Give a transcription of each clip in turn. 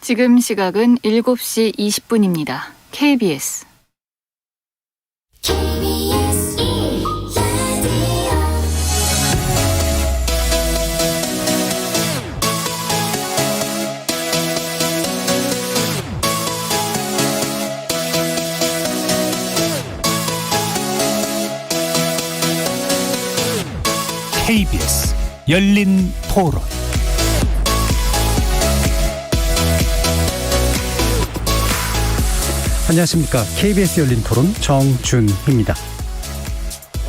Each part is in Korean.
지금 시각은 7시 20분입니다. KBS. KBS 열린 토론. 안녕하십니까. KBS 열린 토론 정준희입니다.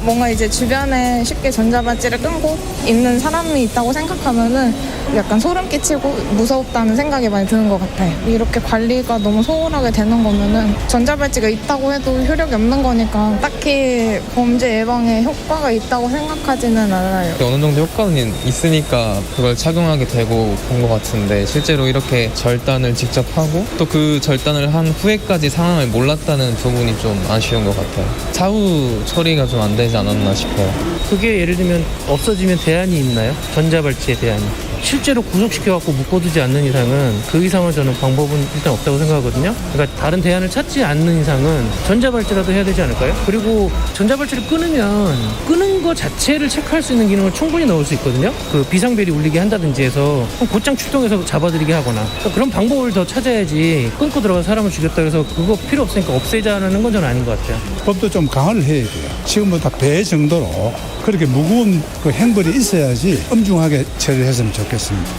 뭔가 이제 주변에 쉽게 전자발찌를 끊고 있는 사람이 있다고 생각하면은 약간 소름 끼치고 무섭다는 생각이 많이 드는 것 같아요. 이렇게 관리가 너무 소홀하게 되는 거면은 전자발찌가 있다고 해도 효력이 없는 거니까 딱히 범죄 예방에 효과가 있다고 생각하지는 않아요. 어느 정도 효과는 있으니까 그걸 착용하게 되고 본 것 같은데, 실제로 이렇게 절단을 직접 하고 또 그 절단을 한 후에까지 상황을 몰랐다는 부분이 좀 아쉬운 것 같아요. 사후 처리가 좀 안 되지 않았나 싶어요. 그게 예를 들면 없어지면 대안이 있나요? 전자발찌의 대안이. 실제로 구속시켜갖고 묶어두지 않는 이상은 그 이상은 저는 방법은 일단 없다고 생각하거든요. 그러니까 다른 대안을 찾지 않는 이상은 전자발찌라도 해야 되지 않을까요? 그리고 전자발찌를 끊으면 끊은 거 자체를 체크할 수 있는 기능을 충분히 넣을 수 있거든요. 그 비상벨이 울리게 한다든지 해서 곧장 출동해서 잡아들이게 하거나, 그러니까 그런 방법을 더 찾아야지 끊고 들어가 사람을 죽였다 해서 그거 필요 없으니까 없애자는 건 저는 아닌 것 같아요. 법도 좀 강화를 해야 돼요. 지금보다 배 정도로 그렇게 무거운 그 행벌이 있어야지 엄중하게 처리를 했으면 좋겠습니다.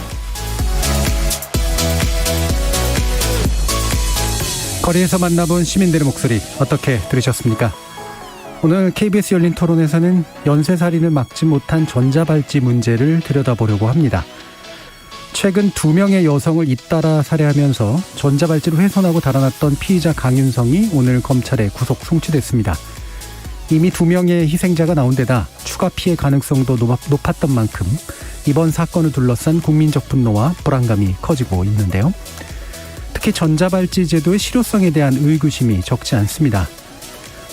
거리에서 만나본 시민들의 목소리 어떻게 들으셨습니까? 오늘 KBS 열린 토론에서는 연쇄살인을 막지 못한 전자발찌 문제를 들여다보려고 합니다. 최근 2명의 여성을 잇따라 살해하면서 전자발찌를 훼손하고 달아났던 피의자 강윤성이 오늘 검찰에 구속 송치됐습니다. 이미 2명의 희생자가 나온 데다 추가 피해 가능성도 높았던 만큼 이번 사건을 둘러싼 국민적 분노와 불안감이 커지고 있는데요. 특히 전자발찌 제도의 실효성에 대한 의구심이 적지 않습니다.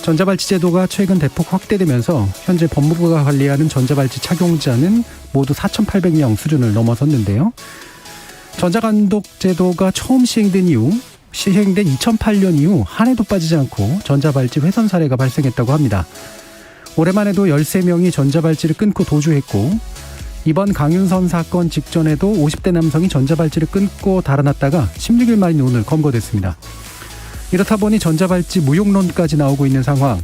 전자발찌 제도가 최근 대폭 확대되면서 현재 법무부가 관리하는 전자발찌 착용자는 모두 4,800명 수준을 넘어섰는데요. 전자감독 제도가 처음 시행된 2008년 이후 한 해도 빠지지 않고 전자발찌 훼손 사례가 발생했다고 합니다. 올해만 해도 13명이 전자발찌를 끊고 도주했고, 이번 강윤선 사건 직전에도 50대 남성이 전자발찌를 끊고 달아났다가 16일 만인 오늘 검거됐습니다. 이렇다 보니 전자발찌 무용론까지 나오고 있는 상황.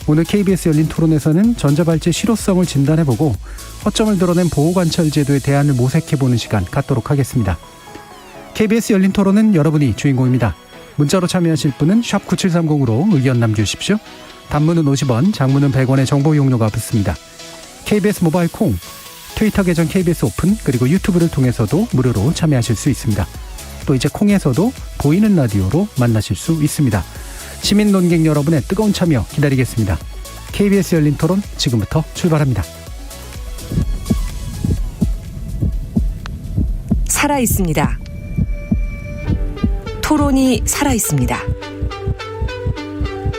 오늘 KBS 열린 토론에서는 전자발찌의 실효성을 진단해보고 허점을 드러낸 보호관찰 제도의 대안을 모색해보는 시간 갖도록 하겠습니다. KBS 열린 토론은 여러분이 주인공입니다. 문자로 참여하실 분은 샵 9730으로 의견 남겨주십시오. 단문은 50원, 장문은 100원의 정보 이용료가 붙습니다. KBS 모바일 콩, 트위터 계정 KBS 오픈, 그리고 유튜브를 통해서도 무료로 참여하실 수 있습니다. 또 이제 콩에서도 보이는 라디오로 만나실 수 있습니다. 시민 논객 여러분의 뜨거운 참여 기다리겠습니다. KBS 열린 토론 지금부터 출발합니다. 살아있습니다. 토론이 살아있습니다.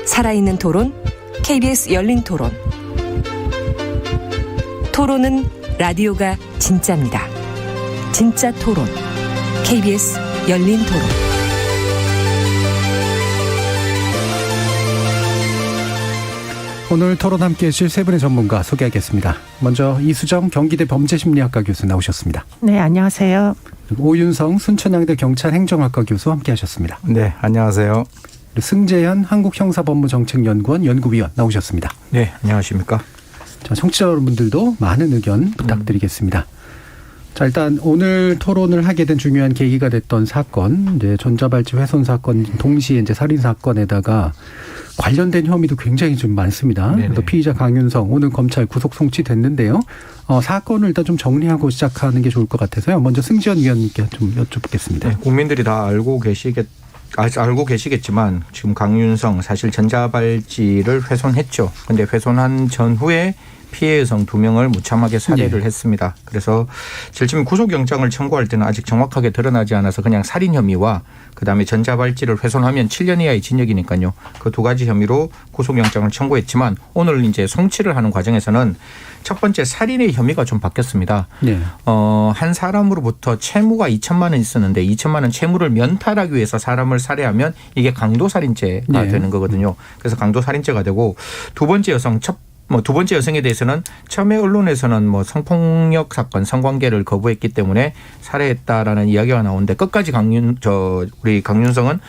살아있는 토론, KBS 열린 토론. 토론은 라디오가 진짜입니다. 진짜 토론, KBS 열린 토론. 오늘 토론 함께해 주실 세 분의 전문가 소개하겠습니다. 먼저 이수정 경기대 범죄심리학과 교수 나오셨습니다. 네, 안녕하세요. 오윤성 순천향대 경찰행정학과 교수 함께하셨습니다. 네, 안녕하세요. 승재현 한국형사법무정책연구원 연구위원 나오셨습니다. 네, 안녕하십니까. 자, 청취자 여러분들도 많은 의견 부탁드리겠습니다. 자, 일단 오늘 토론을 하게 된 중요한 계기가 됐던 사건, 이제 전자발찌 훼손 사건 동시에 이제 살인 사건에다가 관련된 혐의도 굉장히 좀 많습니다. 또 피의자 강윤성 오늘 검찰 구속 송치됐는데요. 사건을 일단 좀 정리하고 시작하는 게 좋을 것 같아서요. 먼저 승지현 위원님께 좀 여쭙겠습니다. 네, 국민들이 다 알고 계시겠지만 지금 강윤성 사실 전자발찌를 훼손했죠. 그런데 훼손한 전후에 피해 여성 2명을 무참하게 살해를 했습니다. 그래서 질침 구속영장을 청구할 때는 아직 정확하게 드러나지 않아서 그냥 살인 혐의와 그다음에 전자발찌를 훼손하면 7년 이하의 징역이니까요. 그 2가지 혐의로 구속영장을 청구했지만 오늘 이제 송치를 하는 과정에서는 첫 번째 살인의 혐의가 좀 바뀌었습니다. 네. 한 사람으로부터 채무가 2천만 원 있었는데 2천만 원 채무를 면탈하기 위해서 사람을 살해하면 이게 강도살인죄가 네. 되는 거거든요. 그래서 강도살인죄가 되고 두 번째 여성에 대해서는 처음에 언론에서는 성폭력 사건, 성관계를 거부했기 때문에 살해했다라는 이야기가 나오는데 끝까지 우리 강윤성은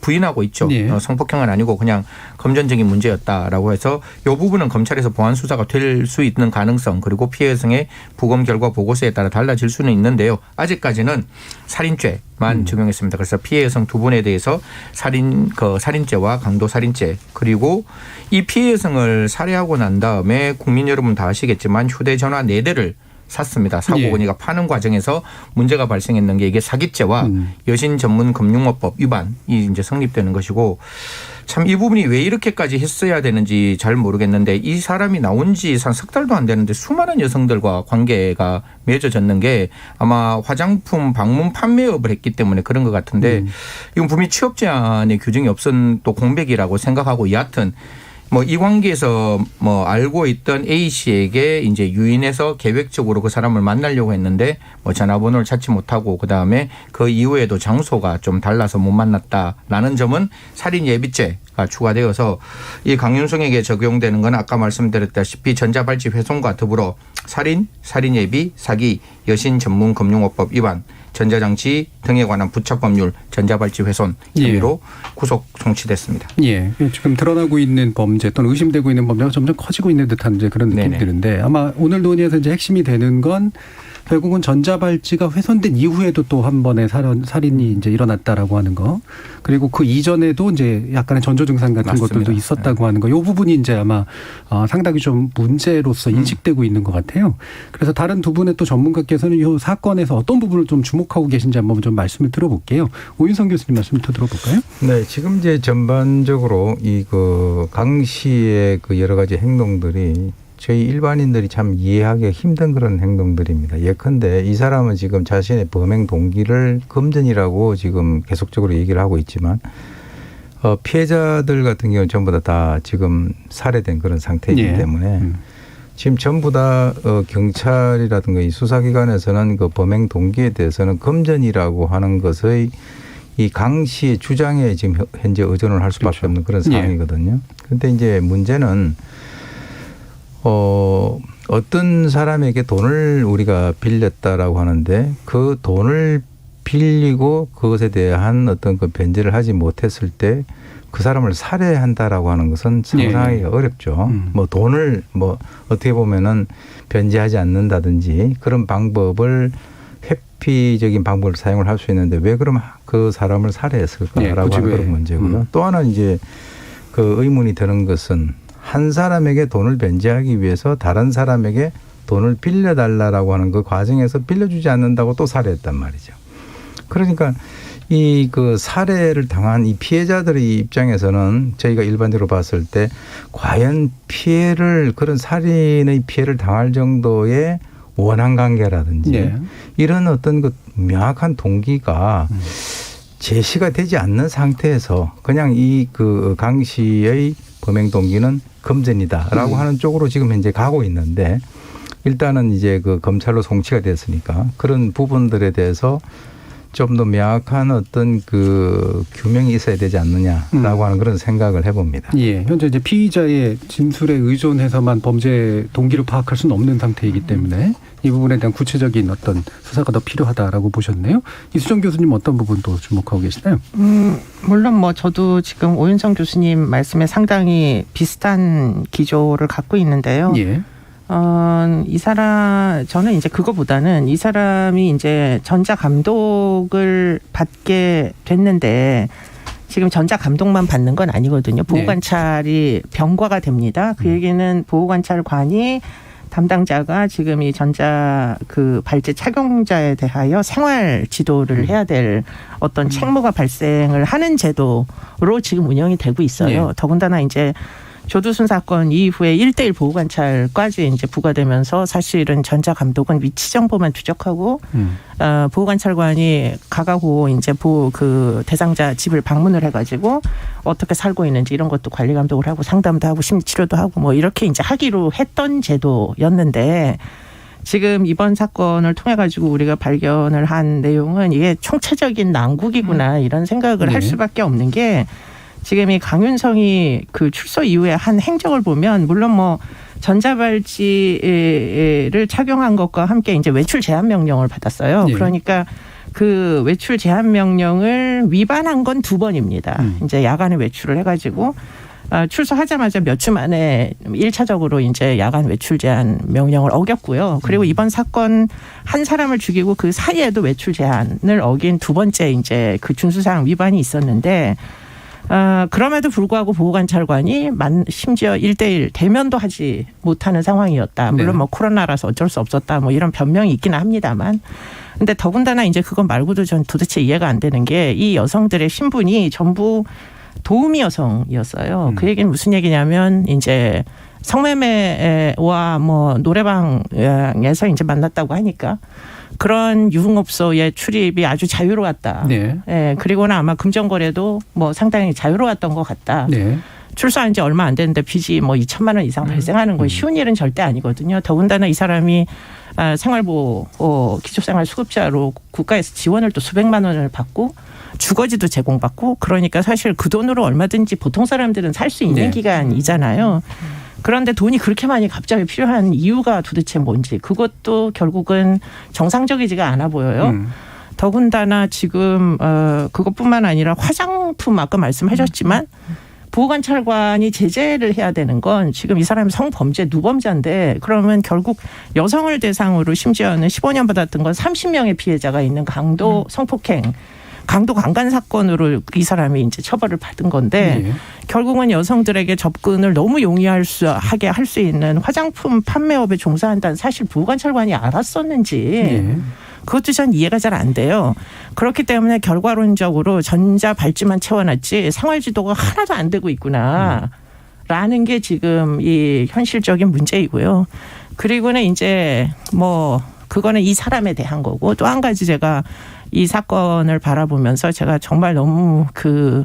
부인하고 있죠. 네. 성폭행은 아니고 그냥 금전적인 문제였다라고 해서 이 부분은 검찰에서 보완 수사가 될 수 있는 가능성 그리고 피해 여성의 부검 결과 보고서에 따라 달라질 수는 있는데요. 아직까지는 살인죄만 적용했습니다. 그래서 피해 여성 2분에 대해서 살인죄와 강도살인죄 그리고 이 피해 여성을 살해하고 난 다음에 국민 여러분 다 아시겠지만 휴대전화 4대를 샀습니다. 사고 보니까 파는 과정에서 문제가 발생했는 게 이게 사기죄와 여신 전문 금융업법 위반이 이제 성립되는 것이고 참 이 부분이 왜 이렇게까지 했어야 되는지 잘 모르겠는데 이 사람이 나온 지 한 석 달도 안 되는데 수많은 여성들과 관계가 맺어졌는 게 아마 화장품 방문 판매업을 했기 때문에 그런 것 같은데 이건 분명히 취업 제한의 규정이 없은 또 공백이라고 생각하고 여하튼 이 관계에서 알고 있던 A 씨에게 이제 유인해서 계획적으로 그 사람을 만나려고 했는데 전화번호를 찾지 못하고 그다음에 그 이후에도 장소가 좀 달라서 못 만났다라는 점은 살인 예비죄가 추가되어서 이 강윤성에게 적용되는 건 아까 말씀드렸다시피 전자발찌 훼손과 더불어 살인, 살인예비, 사기, 여신 전문 금융업법 위반, 전자장치 등에 관한 부착법률, 전자발찌 훼손 혐의로 구속 송치됐습니다. 예, 지금 드러나고 있는 범죄 또는 의심되고 있는 범죄가 점점 커지고 있는 듯한 이제 그런 느낌이 네네. 드는데 아마 오늘 논의에서 이제 핵심이 되는 건 결국은 전자발찌가 훼손된 이후에도 또 한 번의 살인이 이제 일어났다라고 하는 거. 그리고 그 이전에도 이제 약간의 전조 증상 같은 맞습니다. 것들도 있었다고 하는 거. 이 부분이 이제 아마 상당히 좀 문제로서 인식되고 있는 것 같아요. 그래서 다른 두 분의 또 전문가께서는 이 사건에서 어떤 부분을 좀 주목하고 계신지 한번 좀 말씀을 들어볼게요. 오윤성 교수님 말씀부터 들어볼까요? 네, 지금 이제 전반적으로 강 씨의 그 여러 가지 행동들이 저희 일반인들이 참 이해하기 힘든 그런 행동들입니다. 예컨대 이 사람은 지금 자신의 범행 동기를 금전이라고 지금 계속적으로 얘기를 하고 있지만 피해자들 같은 경우는 전부 다 지금 살해된 그런 상태이기 때문에 지금 전부 다 경찰이라든가 이 수사기관에서는 그 범행 동기에 대해서는 금전이라고 하는 것의 이 강 씨의 주장에 지금 현재 의존을 할 수밖에 없는 그런 상황이거든요. 그런데 이제 문제는 어떤 사람에게 돈을 우리가 빌렸다라고 하는데 그 돈을 빌리고 그것에 대한 어떤 그 변제를 하지 못했을 때 그 사람을 살해한다라고 하는 것은 상상하기가 어렵죠. 돈을 어떻게 보면은 변제하지 않는다든지 그런 방법을 회피적인 방법을 사용을 할 수 있는데 왜 그럼 그 사람을 살해했을까라고 하는 그런 문제고요. 또 하나 이제 그 의문이 드는 것은 한 사람에게 돈을 변제하기 위해서 다른 사람에게 돈을 빌려달라고 하는 그 과정에서 빌려주지 않는다고 또 살해했단 말이죠. 그러니까 그 살해를 당한 이 피해자들의 입장에서는 저희가 일반적으로 봤을 때 과연 그런 살인의 피해를 당할 정도의 원한 관계라든지 이런 어떤 그 명확한 동기가 제시가 되지 않는 상태에서 그냥 그 강 씨의 범행 동기는 금전이다라고 하는 쪽으로 지금 현재 가고 있는데 일단은 이제 그 검찰로 송치가 됐으니까 그런 부분들에 대해서 좀 더 명확한 어떤 그 규명이 있어야 되지 않느냐라고 하는 그런 생각을 해봅니다. 예, 현재 이제 피의자의 진술에 의존해서만 범죄 동기를 파악할 수는 없는 상태이기 때문에 이 부분에 대한 구체적인 어떤 수사가 더 필요하다라고 보셨네요. 이수정 교수님 어떤 부분도 주목하고 계시나요? 물론 저도 지금 오윤성 교수님 말씀에 상당히 비슷한 기조를 갖고 있는데요. 예. 저는 이제 그거보다는 이 사람이 이제 전자 감독을 받게 됐는데 지금 전자 감독만 받는 건 아니거든요. 보호관찰이 병과가 됩니다. 그 얘기는 보호관찰관이 담당자가 지금 이 전자 그 발찌 착용자에 대하여 생활 지도를 해야 될 어떤 책무가 발생을 하는 제도로 지금 운영이 되고 있어요. 더군다나 이제 조두순 사건 이후에 1대1 보호관찰까지 이제 부과되면서 사실은 전자감독은 위치 정보만 추적하고 보호관찰관이 가가고 이제 그 대상자 집을 방문을 해가지고 어떻게 살고 있는지 이런 것도 관리 감독을 하고 상담도 하고 심리치료도 하고 뭐 이렇게 이제 하기로 했던 제도였는데 지금 이번 사건을 통해 가지고 우리가 발견을 한 내용은 이게 총체적인 난국이구나 이런 생각을 할 수밖에 없는 게 지금 이 강윤성이 그 출소 이후에 한 행적을 보면 물론 뭐 전자발찌를 착용한 것과 함께 이제 외출 제한 명령을 받았어요. 네. 그러니까 그 외출 제한 명령을 위반한 건 2번입니다. 이제 야간에 외출을 해가지고 출소하자마자 몇 주 만에 1차적으로 이제 야간 외출 제한 명령을 어겼고요. 그리고 이번 사건 한 사람을 죽이고 그 사이에도 외출 제한을 어긴 두 번째 이제 그 준수사항 위반이 있었는데 그럼에도 불구하고 보호관찰관이 심지어 1대1 대면도 하지 못하는 상황이었다. 물론 뭐 코로나라서 어쩔 수 없었다. 뭐 이런 변명이 있기는 합니다만. 근데 더군다나 이제 그것 말고도 전 도대체 이해가 안 되는 게 이 여성들의 신분이 전부 도우미 여성이었어요. 그 얘기는 무슨 얘기냐면 이제 성매매와 뭐 노래방에서 이제 만났다고 하니까 그런 유흥업소의 출입이 아주 자유로웠다. 네. 예, 그리고는 아마 금전거래도 뭐 상당히 자유로웠던 것 같다. 네. 출소한 지 얼마 안 됐는데 빚이 뭐 2천만 원 이상 발생하는 건 쉬운 일은 절대 아니거든요. 더군다나 이 사람이 생활보호 기초생활수급자로 국가에서 지원을 또 수백만 원을 받고 주거지도 제공받고 그러니까 사실 그 돈으로 얼마든지 보통 사람들은 살 수 있는 기간이잖아요. 그런데 돈이 그렇게 많이 갑자기 필요한 이유가 도대체 뭔지 그것도 결국은 정상적이지가 않아 보여요. 더군다나 지금 그것뿐만 아니라 화장품 아까 말씀하셨지만 보호관찰관이 제재를 해야 되는 건 지금 이 사람이 성범죄 누범자인데 그러면 결국 여성을 대상으로 심지어는 15년 받았던 건 30명의 피해자가 있는 강도 성폭행 강도 강간 사건으로 이 사람이 이제 처벌을 받은 건데 결국은 여성들에게 접근을 너무 용이하게 할 수 있는 화장품 판매업에 종사한다는 사실 보호관찰관이 알았었는지 그것도 전 이해가 잘 안 돼요. 그렇기 때문에 결과론적으로 전자발찌만 채워놨지 생활지도가 하나도 안 되고 있구나. 라는 게 지금 이 현실적인 문제이고요. 그리고는 이제 뭐 그거는 이 사람에 대한 거고 또 한 가지 제가 이 사건을 바라보면서 제가 정말 너무 그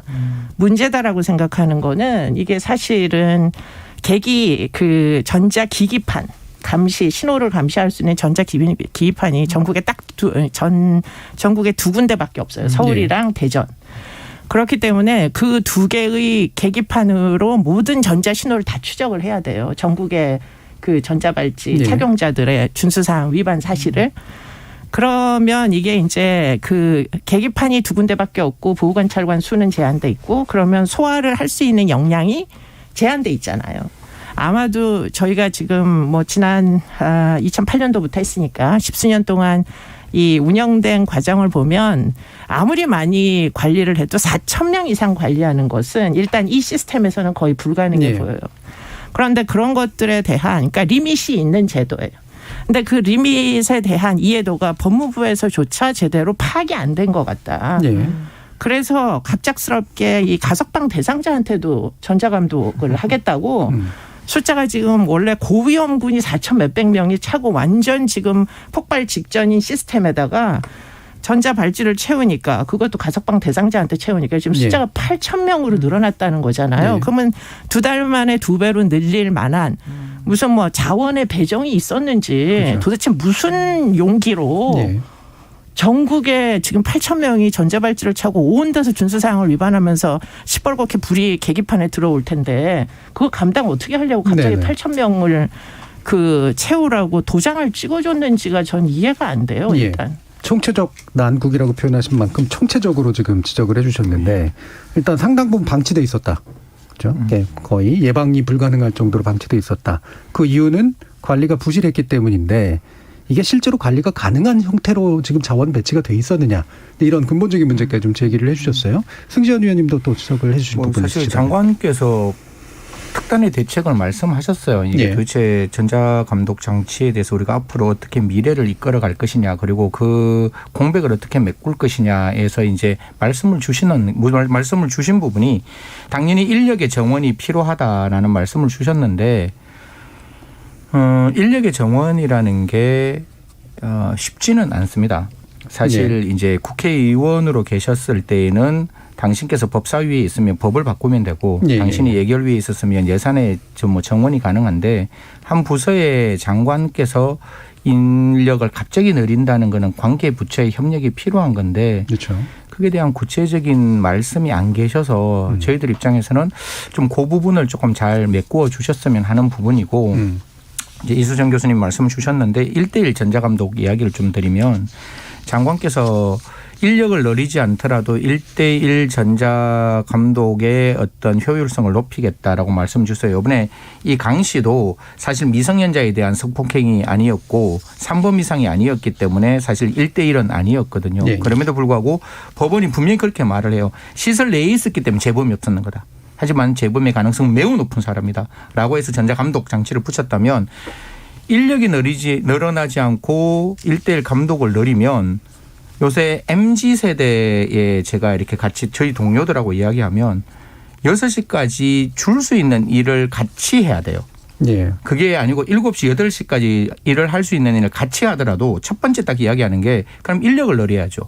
문제다라고 생각하는 거는 이게 사실은 그 전자기기판 감시 신호를 감시할 수 있는 전자기기판이 전국에 전국에 두 군데밖에 없어요. 서울이랑 대전. 그렇기 때문에 그 두 개의 계기판으로 모든 전자 신호를 다 추적을 해야 돼요. 전국의 그 전자발찌 착용자들의 준수사항 위반 사실을. 그러면 이게 이제 그 계기판이 두 군데밖에 없고 보호관찰관 수는 제한돼 있고 그러면 소화를 할 수 있는 역량이 제한돼 있잖아요. 아마도 저희가 지금 뭐 지난 2008년도부터 했으니까 10수년 동안 이 운영된 과정을 보면 아무리 많이 관리를 해도 4,000명 이상 관리하는 것은 일단 이 시스템에서는 거의 불가능해 보여요. 그런데 그런 것들에 대한 그러니까 리밋이 있는 제도예요. 근데 그 리밋에 대한 이해도가 법무부에서조차 제대로 파악이 안 된 것 같다. 그래서 갑작스럽게 이 가석방 대상자한테도 전자감독을 하겠다고 숫자가 지금 원래 고위험군이 4천 몇백 명이 차고 완전 지금 폭발 직전인 시스템에다가 전자발찌를 채우니까 그것도 가석방 대상자한테 채우니까 지금 숫자가 8천 명으로 늘어났다는 거잖아요. 그러면 2달 만에 2배로 늘릴 만한 무슨 뭐 자원의 배정이 있었는지 도대체 무슨 용기로 전국에 지금 8천 명이 전자발찌를 차고 온 데서 준수사항을 위반하면서 시뻘겋게 불이 계기판에 들어올 텐데 그거 감당 어떻게 하려고 갑자기 8천 명을 그 채우라고 도장을 찍어줬는지가 전 이해가 안 돼요. 일단. 총체적 난국이라고 표현하신 만큼 총체적으로 지금 지적을 해주셨는데 일단 상당 부분 방치돼 있었다. 그렇죠? 거의 예방이 불가능할 정도로 방치돼 있었다. 그 이유는 관리가 부실했기 때문인데 이게 실제로 관리가 가능한 형태로 지금 자원 배치가 돼 있었느냐. 이런 근본적인 문제까지 좀 제기를 해 주셨어요. 승지현 의원님도 또 지적을 해 주신 부분이 사실 있으시다면. 장관께서 특단의 대책을 말씀하셨어요. 이게 예. 도대체 전자감독 장치에 대해서 우리가 앞으로 어떻게 미래를 이끌어갈 것이냐, 그리고 그 공백을 어떻게 메꿀 것이냐에서 이제 말씀을 주신 부분이 당연히 인력의 정원이 필요하다라는 말씀을 주셨는데 인력의 정원이라는 게 쉽지는 않습니다. 사실 이제 국회의원으로 계셨을 때에는 당신께서 법사위에 있으면 법을 바꾸면 되고 당신이 예결위에 있었으면 예산에 뭐 정원이 가능한데 한 부서의 장관께서 인력을 갑자기 늘린다는 거는 관계 부처의 협력이 필요한 건데 그렇죠. 그에 대한 구체적인 말씀이 안 계셔서 저희들 입장에서는 좀 그 부분을 조금 잘 메꾸어 주셨으면 하는 부분이고 이제 이수정 교수님 말씀 주셨는데 1:1 전자감독 이야기를 좀 드리면 장관께서 인력을 늘리지 않더라도 1:1 전자감독의 어떤 효율성을 높이겠다라고 말씀 주셨어요. 이번에 이 강 씨도 사실 미성년자에 대한 성폭행이 아니었고 3번 이상이 아니었기 때문에 사실 1:1은 아니었거든요. 네. 그럼에도 불구하고 법원이 분명히 그렇게 말을 해요. 시설 내에 있었기 때문에 재범이 없었는 거다. 하지만 재범의 가능성은 매우 높은 사람이다. 라고 해서 전자감독 장치를 붙였다면 인력이 늘어나지 않고 1:1 감독을 늘리면 요새 MZ세대에 제가 이렇게 같이 저희 동료들하고 이야기하면 6시까지 줄 수 있는 일을 같이 해야 돼요. 예. 그게 아니고 7시, 8시까지 일을 할 수 있는 일을 같이 하더라도 첫 번째 딱 이야기하는 게 그럼 인력을 늘려야죠.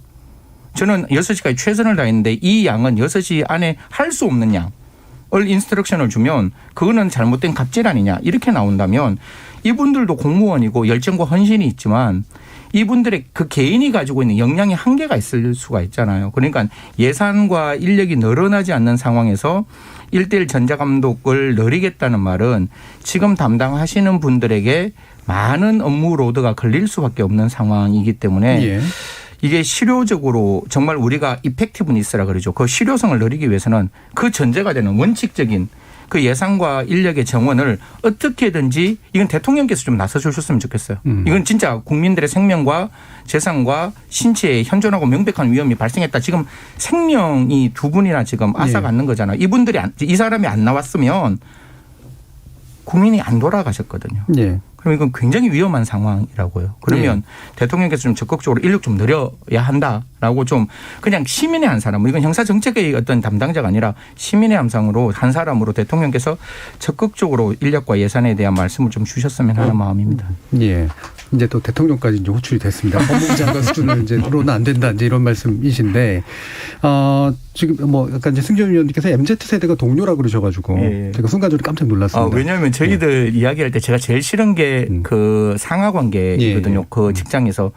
저는 6시까지 최선을 다했는데 이 양은 6시 안에 할 수 없는 양을 인스트럭션을 주면 그거는 잘못된 갑질 아니냐 이렇게 나온다면 이분들도 공무원이고 열정과 헌신이 있지만 이분들의 그 개인이 가지고 있는 역량의 한계가 있을 수가 있잖아요. 그러니까 예산과 인력이 늘어나지 않는 상황에서 1:1 전자감독을 늘리겠다는 말은 지금 담당하시는 분들에게 많은 업무 로드가 걸릴 수밖에 없는 상황이기 때문에 이게 실효적으로 정말 우리가 이펙티브니스라 그러죠. 그 실효성을 늘리기 위해서는 그 전제가 되는 원칙적인 그 예산과 인력의 정원을 어떻게든지 이건 대통령께서 좀 나서 주셨으면 좋겠어요. 이건 진짜 국민들의 생명과 재산과 신체에 현존하고 명백한 위험이 발생했다. 지금 생명이 두 분이나 지금 앗아가는 거잖아요. 이 사람이 안 나왔으면 국민이 안 돌아가셨거든요. 그럼 이건 굉장히 위험한 상황이라고요. 그러면 대통령께서 좀 적극적으로 인력 좀 늘려야 한다라고 좀 그냥 시민의 한 사람, 이건 형사정책의 어떤 담당자가 아니라 시민의 함상으로 한 사람으로 대통령께서 적극적으로 인력과 예산에 대한 말씀을 좀 주셨으면 하는 마음입니다. 예. 이제 또 대통령까지 이제 호출이 됐습니다. 법무부 장관 수준을 이제로는 안 된다 이제 이런 말씀이신데 지금 뭐 약간 이제 승전 위원님께서 MZ 세대가 동료라고 그러셔가지고 제가 순간적으로 깜짝 놀랐습니다. 왜냐하면 저희들 이야기할 때 제가 제일 싫은 게 그 상하 관계거든요. 그 직장에서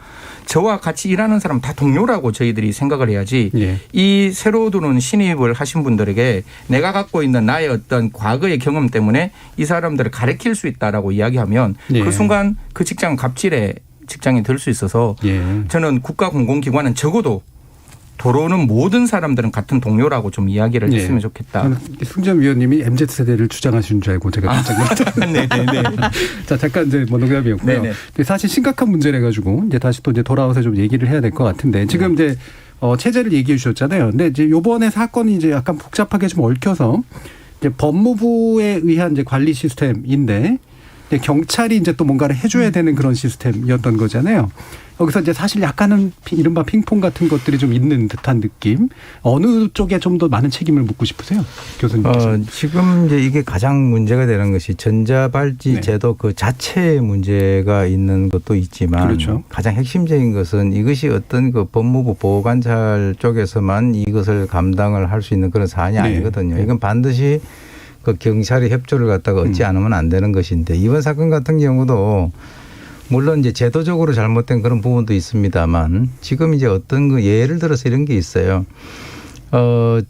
저와 같이 일하는 사람 다 동료라고 저희들이 생각을 해야지 이 새로 들어온 신입을 하신 분들에게 내가 갖고 있는 나의 어떤 과거의 경험 때문에 이 사람들을 가르칠 수 있다라고 이야기하면 그 순간 그 직장은 갑질의 직장이 될 수 있어서 저는 국가 공공기관은 적어도 도로는 모든 사람들은 같은 동료라고 좀 이야기를 했으면 좋겠다. 승전 위원님이 MZ세대를 주장하시는 줄 알고 제가 깜짝 놀랐다. 네네네. 자, 잠깐 이제 뭐 농담이었고요. 사실 심각한 문제래 가지고 이제 다시 또 이제 돌아와서 좀 얘기를 해야 될 것 같은데 지금 이제 체제를 얘기해 주셨잖아요. 근데 이제 요번에 사건이 이제 약간 복잡하게 좀 얽혀서 이제 법무부에 의한 이제 관리 시스템인데 경찰이 이제 또 뭔가를 해줘야 되는 그런 시스템이었던 거잖아요. 여기서 이제 사실 약간은 이른바 핑퐁 같은 것들이 좀 있는 듯한 느낌. 어느 쪽에 좀 더 많은 책임을 묻고 싶으세요, 교수님? 지금 이제 이게 가장 문제가 되는 것이 전자발찌 제도 그 자체에 문제가 있는 것도 있지만 가장 핵심적인 것은 이것이 어떤 그 법무부 보호관찰 쪽에서만 이것을 감당을 할 수 있는 그런 사안이 아니거든요. 이건 반드시 그 경찰의 협조를 갖다가 얻지 않으면 안 되는 것인데 이번 사건 같은 경우도 물론 이제 제도적으로 잘못된 그런 부분도 있습니다만 지금 이제 어떤 그 예를 들어서 이런 게 있어요.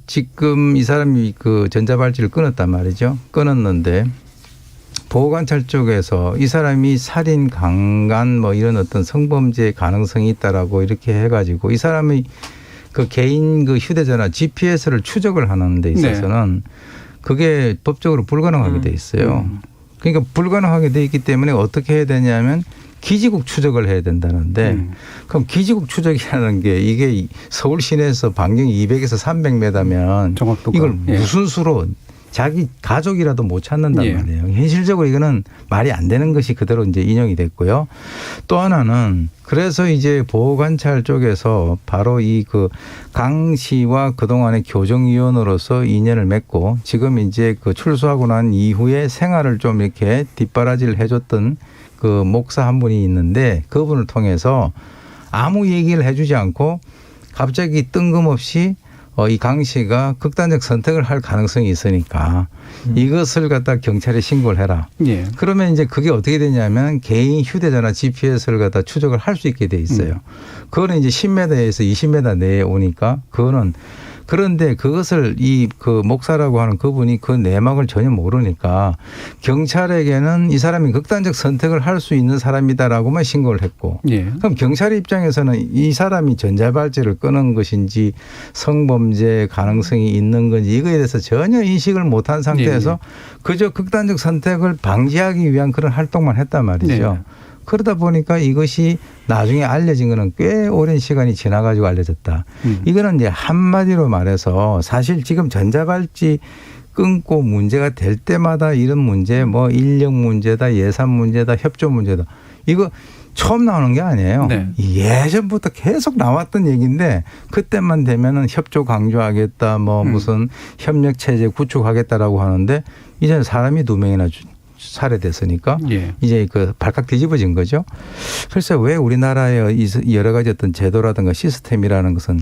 지금 이 사람이 그 전자발찌를 끊었단 말이죠. 끊었는데 보호관찰 쪽에서 이 사람이 살인, 강간 뭐 이런 어떤 성범죄 가능성이 있다라고 이렇게 해가지고 이 사람이 그 개인 그 휴대전화 GPS를 추적을 하는 데 있어서는 그게 법적으로 불가능하게 돼 있어요. 그러니까 불가능하게 돼 있기 때문에 어떻게 해야 되냐면 기지국 추적을 해야 된다는데 그럼 기지국 추적이라는 게 이게 서울 시내에서 반경이 200에서 300m면 이걸 무슨 수로 자기 가족이라도 못 찾는단 예. 말이에요. 현실적으로 이거는 말이 안 되는 것이 그대로 이제 인용이 됐고요. 또 하나는 그래서 이제 보호관찰 쪽에서 바로 이 그 강 씨와 그동안의 교정위원으로서 인연을 맺고 지금 이제 그 출소하고 난 이후에 생활을 좀 이렇게 뒷바라지를 해줬던 그 목사 한 분이 있는데 그분을 통해서 아무 얘기를 해주지 않고 갑자기 뜬금없이 이 강 씨가 극단적 선택을 할 가능성이 있으니까 이것을 갖다 경찰에 신고를 해라. 예. 그러면 이제 그게 어떻게 되냐면 개인 휴대전화 GPS를 갖다 추적을 할 수 있게 돼 있어요. 그거는 이제 10m에서 20m 내에 오니까 그거는 그런데 그것을 이 그 목사라고 하는 그분이 그 내막을 전혀 모르니까 경찰에게는 이 사람이 극단적 선택을 할 수 있는 사람이다라고만 신고를 했고 예. 그럼 경찰 입장에서는 이 사람이 전자발찌를 끄는 것인지 성범죄 가능성이 있는 건지 이거에 대해서 전혀 인식을 못한 상태에서 그저 극단적 선택을 방지하기 위한 그런 활동만 했단 말이죠. 네. 그러다 보니까 이것이 나중에 알려진 거는 꽤 오랜 시간이 지나가지고 알려졌다. 이거는 이제 한마디로 말해서 사실 지금 전자발찌 끊고 문제가 될 때마다 이런 문제 뭐 인력 문제다 예산 문제다 협조 문제다 이거 처음 나오는 게 아니에요. 네. 예전부터 계속 나왔던 얘기인데 그때만 되면은 협조 강조하겠다 뭐 무슨 협력 체제 구축하겠다라고 하는데 이제는 사람이 2명이나 살해됐으니까 예. 이제 그 발칵 뒤집어진 거죠. 글쎄 왜 우리나라의 여러 가지 어떤 제도라든가 시스템이라는 것은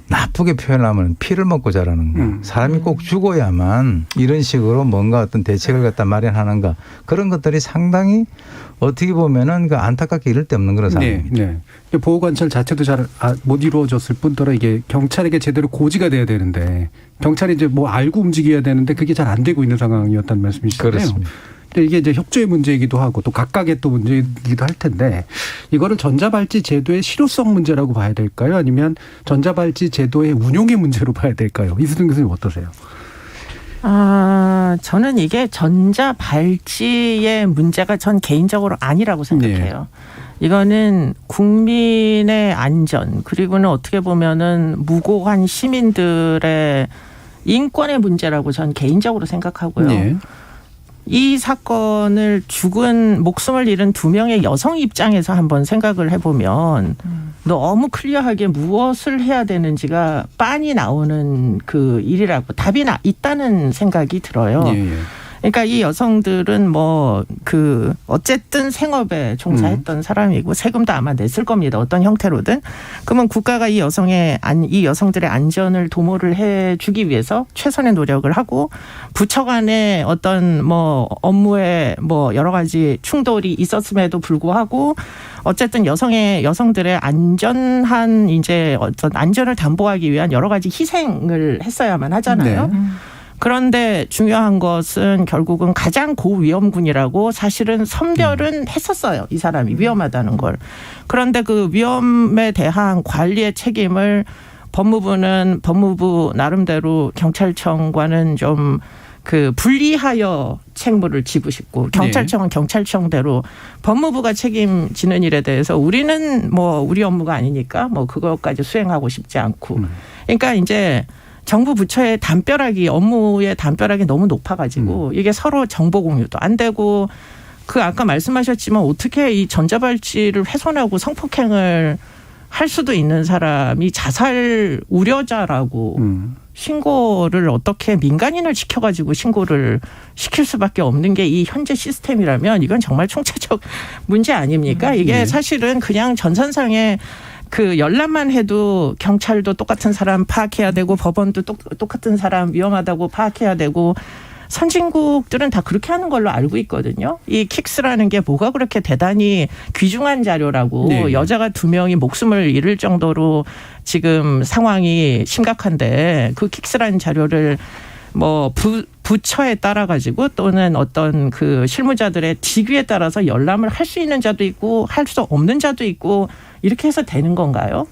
나쁘게 표현하면 피를 먹고 자라는 거. 사람이 꼭 죽어야만 이런 식으로 뭔가 어떤 대책을 갖다 마련하는가. 그런 것들이 상당히 어떻게 보면은 그 안타깝게 이를 데 없는 그런 상황입니다. 네. 네. 보호관찰 자체도 잘 못 이루어졌을 뿐더러 이게 경찰에게 제대로 고지가 돼야 되는데 경찰이 이제 뭐 알고 움직여야 되는데 그게 잘 안 되고 있는 상황이었다는 말씀이시잖아요. 그렇습니다. 근데 이게 이제 협조의 문제이기도 하고 또 각각의 또 문제이기도 할 텐데 이거를 전자발찌 제도의 실효성 문제라고 봐야 될까요? 아니면 전자발찌 제도의 운용의 문제로 봐야 될까요? 이수정 교수님 어떠세요? 저는 이게 전자발찌의 문제가 전 개인적으로 아니라고 생각해요. 이거는 국민의 안전 그리고는 어떻게 보면은 무고한 시민들의 인권의 문제라고 전 개인적으로 생각하고요. 네. 이 사건을 죽은 목숨을 잃은 2명의 여성 입장에서 한번 생각을 해보면 너무 클리어하게 무엇을 해야 되는지가 빤히 나오는 그 일이라고 답이 있다는 생각이 들어요. 예. 그러니까 이 여성들은 뭐 그 어쨌든 생업에 종사했던 사람이고 세금도 아마 냈을 겁니다. 어떤 형태로든. 그러면 국가가 이 여성들의 안전을 도모를 해주기 위해서 최선의 노력을 하고 부처 간에 어떤 뭐 업무에 뭐 여러 가지 충돌이 있었음에도 불구하고 어쨌든 여성들의 안전한 이제 어떤 안전을 담보하기 위한 여러 가지 희생을 했어야만 하잖아요. 네. 그런데 중요한 것은 결국은 가장 고위험군이라고 사실은 선별은 했었어요. 이 사람이 위험하다는 걸. 그런데 그 위험에 대한 관리의 책임을 법무부 나름대로 경찰청과는 좀 그 분리하여 책무를 지고 싶고 경찰청은 경찰청대로 법무부가 책임지는 일에 대해서 우리는 뭐 우리 업무가 아니니까 뭐 그것까지 수행하고 싶지 않고. 그러니까 이제 정부 부처의 업무의 담벼락이 너무 높아가지고 이게 서로 정보 공유도 안 되고 그 아까 말씀하셨지만 어떻게 이 전자발찌를 훼손하고 성폭행을 할 수도 있는 사람이 자살 우려자라고 신고를 어떻게 민간인을 시켜가지고 신고를 시킬 수밖에 없는 게 이 현재 시스템이라면 이건 정말 총체적 문제 아닙니까? 이게 사실은 그냥 전선상에 그 열람만 해도 경찰도 똑같은 사람 파악해야 되고 법원도 똑같은 사람 위험하다고 파악해야 되고 선진국들은 다 그렇게 하는 걸로 알고 있거든요. 이 킥스라는 게 뭐가 그렇게 대단히 귀중한 자료라고 여자가 2명이 목숨을 잃을 정도로 지금 상황이 심각한데 그 킥스라는 자료를 뭐 부처에 따라 가지고 또는 어떤 그 실무자들의 직위에 따라서 열람을 할 수 있는 자도 있고 할 수 없는 자도 있고 이렇게 해서 되는 건가요?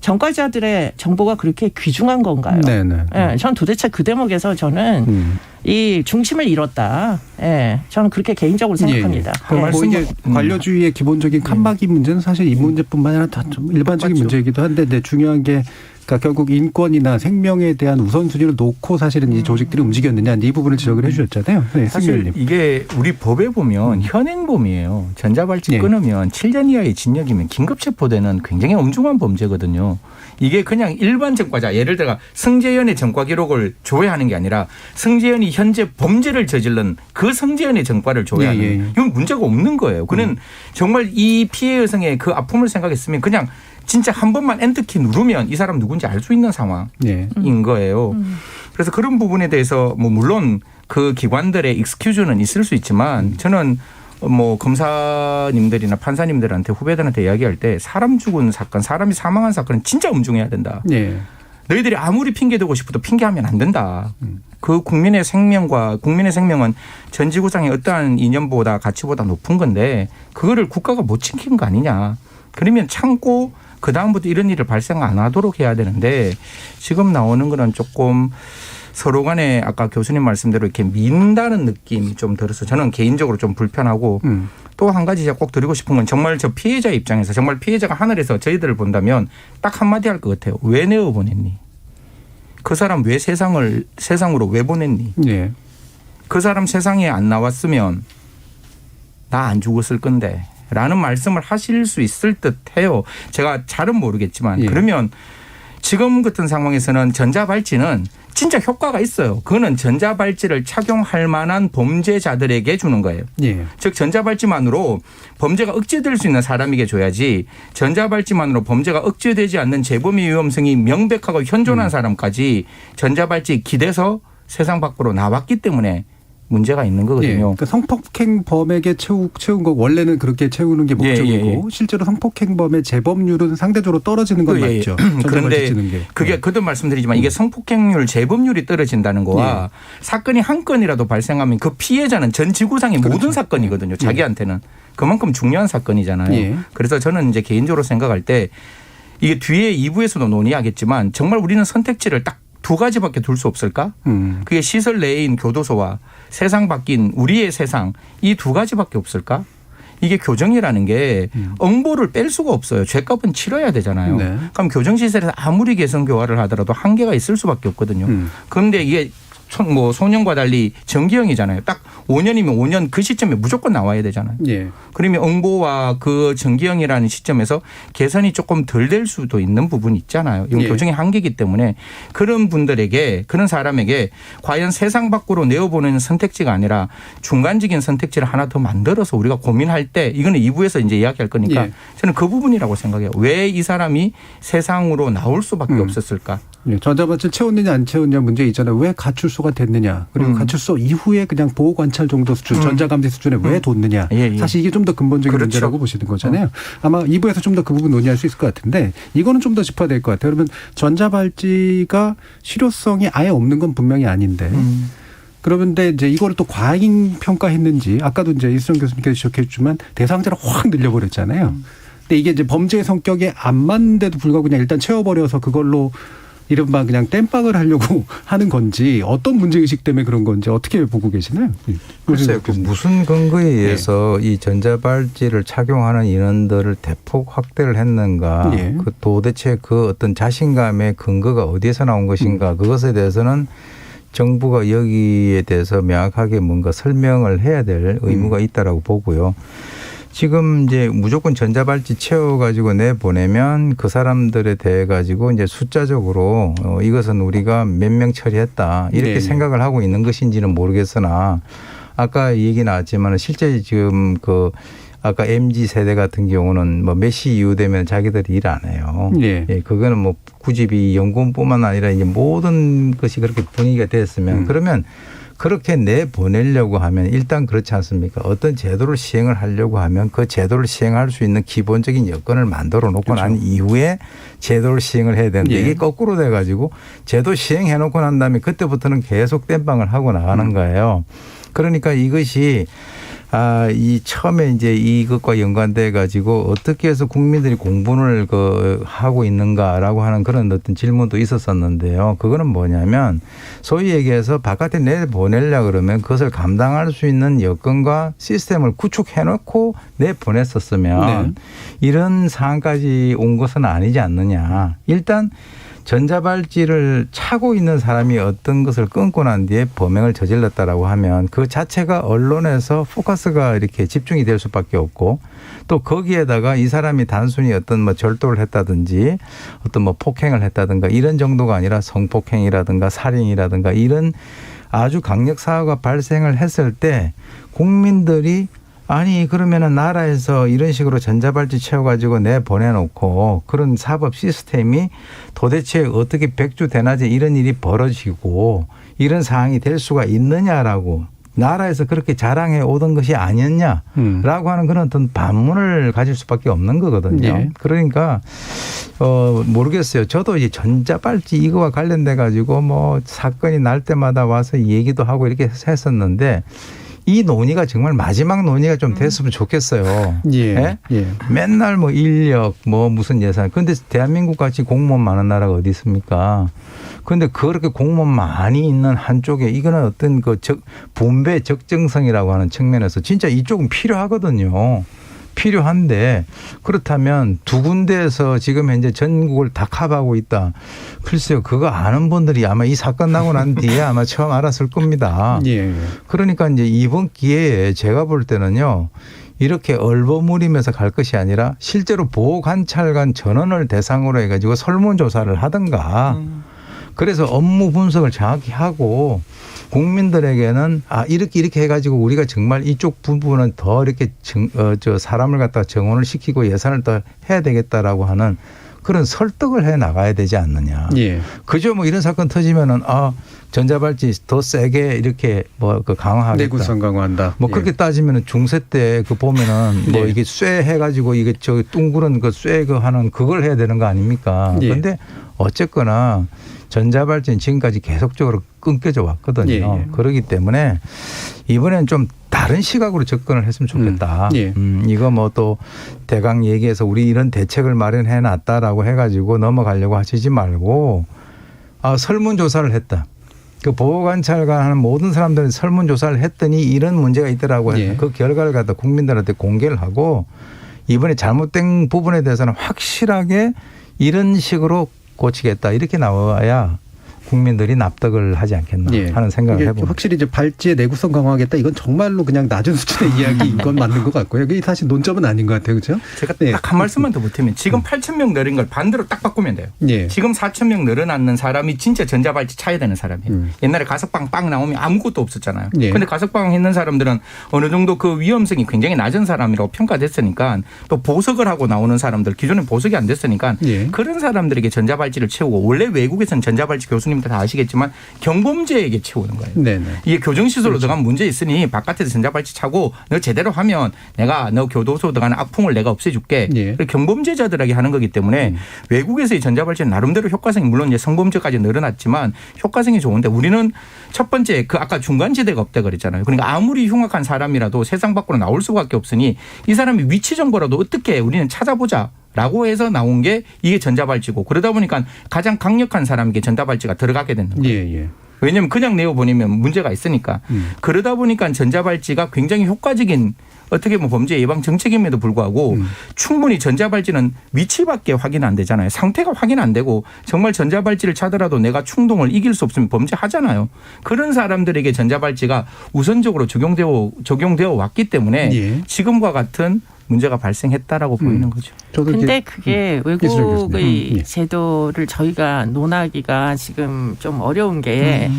전과자들의 정보가 그렇게 귀중한 건가요? 네네. 전 도대체 그 대목에서 저는 이 중심을 잃었다. 예, 저는 그렇게 개인적으로 생각합니다. 뭐 이게 관료주의의 기본적인 칸막이 문제는 사실 이 문제뿐만 아니라 다 좀 일반적인 맞죠. 문제이기도 한데, 근데 중요한 게 그러니까 결국 인권이나 생명에 대한 우선순위를 놓고 사실은 이 조직들이 움직였느냐, 이 부분을 지적을 해주셨잖아요. 네, 사실 승일님. 이게 우리 법에 보면 현행범이에요. 전자발찌 예. 끊으면 7년 이하의 징역이면 긴급체포되는 굉장히 엄중한 범죄거든요. 이게 그냥 일반 전과자, 예를 들어 승재현의 전과 기록을 조회하는 게 아니라 승재현이 현재 범죄를 저질른 그 승재현의 전과를 조회하는, 예. 이건 문제가 없는 거예요. 그는 정말 이 피해 여성의 그 아픔을 생각했으면 그냥 진짜 한 번만 엔터키 누르면 이 사람 누군지 알 수 있는 상황인 거예요. 그래서 그런 부분에 대해서 뭐 물론 그 기관들의 익스큐즈는 있을 수 있지만, 저는 뭐 검사님들이나 판사님들한테, 후배들한테 이야기할 때 사람 죽은 사건, 사람이 사망한 사건은 진짜 엄중해야 된다. 네. 너희들이 아무리 핑계대고 싶어도 핑계하면 안 된다. 그 국민의 생명은 전 지구상의 어떠한 이념보다 가치보다 높은 건데 그거를 국가가 못 지킨 거 아니냐. 그러면 참고 그다음부터 이런 일을 발생 안 하도록 해야 되는데, 지금 나오는 거는 조금 서로 간에 아까 교수님 말씀대로 이렇게 민다는 느낌이 좀 들어서 저는 개인적으로 좀 불편하고, 또 한 가지 제가 꼭 드리고 싶은 건, 정말 저 피해자 입장에서 정말 피해자가 하늘에서 저희들을 본다면 딱 한마디 할 것 같아요. 왜 내어보냈니? 그 사람 왜 세상으로 왜 보냈니? 네. 그 사람 세상에 안 나왔으면 나 안 죽었을 건데 라는 말씀을 하실 수 있을 듯해요. 제가 잘은 모르겠지만. 예. 그러면 지금 같은 상황에서는 전자발찌는 진짜 효과가 있어요. 그거는 전자발찌를 착용할 만한 범죄자들에게 주는 거예요. 예. 즉 전자발찌만으로 범죄가 억제될 수 있는 사람에게 줘야지, 전자발찌만으로 범죄가 억제되지 않는 재범의 위험성이 명백하고 현존한 사람까지 전자발찌 기대서 세상 밖으로 나왔기 때문에 문제가 있는 거거든요. 예. 그러니까 성폭행범에게 채운 거, 원래는 그렇게 채우는 게 목적이고, 실제로 성폭행범의 재범률은 상대적으로 떨어지는 건 맞죠. 그런데 그게 그도 말씀드리지만, 이게 성폭행률 재범률이 떨어진다는 거와 사건이 한 건이라도 발생하면 그 피해자는 전 지구상의 모든 사건이거든요. 자기한테는. 그만큼 중요한 사건이잖아요. 그래서 저는 이제 개인적으로 생각할 때, 이게 뒤에 2부에서도 논의하겠지만, 정말 우리는 선택지를 딱 두 가지밖에 둘 수 없을까? 그게 시설 내인 교도소와 세상 바뀐 우리의 세상, 이 두 가지밖에 없을까? 이게 교정이라는 게 응보를 뺄 수가 없어요. 죄값은 치러야 되잖아요. 네. 그럼 교정시설에서 아무리 개선 교화를 하더라도 한계가 있을 수밖에 없거든요. 그런데 이게 뭐 소년과 달리 정기형이잖아요. 딱 5년이면 5년 그 시점에 무조건 나와야 되잖아요. 예. 그러면 응보와 그 정기형이라는 시점에서 개선이 조금 덜 될 수도 있는 부분이 있잖아요. 이건 교정의 한계이기 때문에 그런 분들에게, 그런 사람에게 과연 세상 밖으로 내어보내는 선택지가 아니라 중간적인 선택지를 하나 더 만들어서 우리가 고민할 때, 이거는 2부에서 이제 이야기할 거니까 저는 그 부분이라고 생각해요. 왜 이 사람이 세상으로 나올 수밖에 없었을까? 전자발찌를 채웠느냐 안 채웠느냐 문제 있잖아요. 왜 가출소가 됐느냐. 그리고 가출소 이후에 그냥 보호관찰 정도 수준, 전자감시 수준에 왜 뒀느냐. 사실 이게 좀 더 근본적인 문제라고 보시는 거잖아요. 아마 2부에서 좀 더 그 부분 논의할 수 있을 것 같은데, 이거는 좀 더 짚어야 될 것 같아요. 그러면 전자발찌가 실효성이 아예 없는 건 분명히 아닌데, 그런데 이제 이거를 또 과잉 평가했는지, 아까도 이제 이수정 교수님께서 지적했지만 대상자를 확 늘려버렸잖아요. 근데 이게 이제 범죄의 성격에 안 맞는데도 불구하고 그냥 일단 채워버려서 그걸로 이른바 그냥 땜빵을 하려고 하는 건지, 어떤 문제의식 때문에 그런 건지 어떻게 보고 계시나요? 글쎄요. 그 무슨 근거에 의해서 이 전자발찌를 착용하는 인원들을 대폭 확대를 했는가. 그 도대체 그 어떤 자신감의 근거가 어디에서 나온 것인가. 그것에 대해서는 정부가 여기에 대해서 명확하게 뭔가 설명을 해야 될 의무가 있다라고 보고요. 지금 이제 무조건 전자발찌 채워가지고 내보내면 그 사람들에 대해 가지고 이제 숫자적으로 이것은 우리가 몇 명 처리했다 이렇게 생각을 하고 있는 것인지는 모르겠으나, 아까 얘기 나왔지만 실제 지금 그 아까 MZ 세대 같은 경우는 뭐 몇 시 이후 되면 자기들이 일 안 해요. 그거는 뭐 굳이 이 연금뿐만 아니라 이제 모든 것이 그렇게 분위기가 됐으면 그러면 그렇게 내보내려고 하면 일단 그렇지 않습니까? 어떤 제도를 시행을 하려고 하면 그 제도를 시행할 수 있는 기본적인 여건을 만들어 놓고 난 이후에 제도를 시행을 해야 되는데, 이게 거꾸로 돼가지고 제도 시행해 놓고 난 다음에 그때부터는 계속 땜빵을 하고 나가는 거예요. 그러니까 이것이 이 처음에 이제 이것과 연관돼 가지고 어떻게 해서 국민들이 공분을 하고 있는가라고 하는 그런 어떤 질문도 있었었는데요. 그거는 뭐냐면 소위 얘기해서 바깥에 내보내려 그러면 그것을 감당할 수 있는 여건과 시스템을 구축해 놓고 내보냈었으면 이런 상황까지 온 것은 아니지 않느냐. 일단 전자발찌를 차고 있는 사람이 어떤 것을 끊고 난 뒤에 범행을 저질렀다라고 하면 그 자체가 언론에서 포커스가 이렇게 집중이 될 수밖에 없고 또 거기에다가 이 사람이 단순히 어떤 뭐 절도를 했다든지 어떤 뭐 폭행을 했다든가 이런 정도가 아니라 성폭행이라든가 살인이라든가 이런 아주 강력 사고가 발생을 했을 때 국민들이 아니 그러면은 나라에서 이런 식으로 전자발찌 채워가지고 내보내놓고 그런 사법 시스템이 도대체 어떻게 백주대낮에 이런 일이 벌어지고 이런 상황이 될 수가 있느냐라고 나라에서 그렇게 자랑해 오던 것이 아니었냐라고 하는 그런 어떤 반문을 가질 수밖에 없는 거거든요. 네. 그러니까 모르겠어요. 저도 이제 전자발찌 이거와 관련돼 가지고 뭐 사건이 날 때마다 와서 얘기도 하고 이렇게 했었는데 이 논의가 정말 마지막 논의가 좀 됐으면 좋겠어요. 예. 네? 예. 맨날 뭐 인력 뭐 무슨 예산. 그런데 대한민국 같이 공무원 많은 나라가 어디 있습니까? 그런데 그렇게 공무원 많이 있는 한쪽에 이거는 어떤 그 분배 적정성이라고 하는 측면에서 진짜 이쪽은 필요하거든요. 필요한데 그렇다면 두 군데에서 지금 현재 전국을 다 커버하고 있다. 글쎄요. 그거 아는 분들이 아마 이 사건 나고 난 뒤에 아마 처음 알았을 겁니다. 예. 그러니까 이제 이번 기회에 제가 볼 때는요. 이렇게 얼버무리면서 갈 것이 아니라 실제로 보호관찰관 전원을 대상으로 해가지고 설문조사를 하든가 그래서 업무 분석을 정확히 하고 국민들에게는 이렇게 해가지고 우리가 정말 이쪽 부분은 더 이렇게 사람을 갖다 정원을 시키고 예산을 더 해야 되겠다라고 하는 그런 설득을 해 나가야 되지 않느냐. 예. 그죠? 뭐 이런 사건 터지면은 전자발찌 더 세게 이렇게 강화하겠다. 내구성 강화한다. 뭐 그렇게 따지면은 중세 때 보면은 뭐 이게 쇠 해가지고 이게 둥그런 쇠 하는 그걸 해야 되는 거 아닙니까? 그런데 어쨌거나 전자발찌는 지금까지 계속적으로 끊겨져 왔거든요. 그렇기 때문에 이번엔 좀 다른 시각으로 접근을 했으면 좋겠다. 이거 뭐 또 대강 얘기해서 우리 이런 대책을 마련해 놨다라고 해가지고 넘어가려고 하시지 말고 설문조사를 했다. 그 보호관찰관 하는 모든 사람들은 설문조사를 했더니 이런 문제가 있더라고 해서 그 결과를 갖다 국민들한테 공개를 하고 이번에 잘못된 부분에 대해서는 확실하게 이런 식으로 고치겠다 이렇게 나와야 국민들이 납득을 하지 않겠나 하는 생각을 해봅니다. 확실히 이제 발찌의 내구성 강화하겠다. 이건 정말로 그냥 낮은 수준의 이야기인 건 맞는 것 같고요. 이게 사실 논점은 아닌 것 같아요. 그렇죠? 제가 딱 한 말씀만 더 보태면 지금 8,000명 늘린 걸 반대로 딱 바꾸면 돼요. 지금 4,000명 늘어났는 사람이 진짜 전자발찌 차야 되는 사람이에요. 옛날에 가석방 빵 나오면 아무것도 없었잖아요. 그런데 가석방 했는 사람들은 어느 정도 그 위험성이 굉장히 낮은 사람이라고 평가됐으니까 또 보석을 하고 나오는 사람들 기존에 보석이 안 됐으니까 그런 사람들에게 전자발찌를 채우고 원래 외국에서는 전자발찌 교수님 다 아시겠지만 경범죄에게 채우는 거예요. 이게 교정시설로 들어가면 문제 있으니 바깥에서 전자발찌 차고 너 제대로 하면 내가 너 교도소 들어가는 악풍을 내가 없애줄게. 경범죄자들에게 하는 거기 때문에 외국에서의 전자발찌는 나름대로 효과성이 물론 이제 성범죄까지 늘어났지만 효과성이 좋은데 우리는 첫 번째 아까 중간지대가 없다 그랬잖아요. 그러니까 아무리 흉악한 사람이라도 세상 밖으로 나올 수밖에 없으니 이 사람이 위치 정보라도 어떻게 우리는 찾아보자. 라고 해서 나온 게 이게 전자발찌고 그러다 보니까 가장 강력한 사람에게 전자발찌가 들어가게 되는 거예요. 왜냐하면 그냥 내어보내면 문제가 있으니까. 그러다 보니까 전자발찌가 굉장히 효과적인 어떻게 보면 범죄 예방 정책임에도 불구하고 충분히 전자발찌는 위치밖에 확인 안 되잖아요. 상태가 확인 안 되고 정말 전자발찌를 차더라도 내가 충동을 이길 수 없으면 범죄하잖아요. 그런 사람들에게 전자발찌가 우선적으로 적용되어 왔기 때문에 지금과 같은 문제가 발생했다라고 보이는 거죠. 근데 그게 외국의 제도를 저희가 논하기가 지금 좀 어려운 게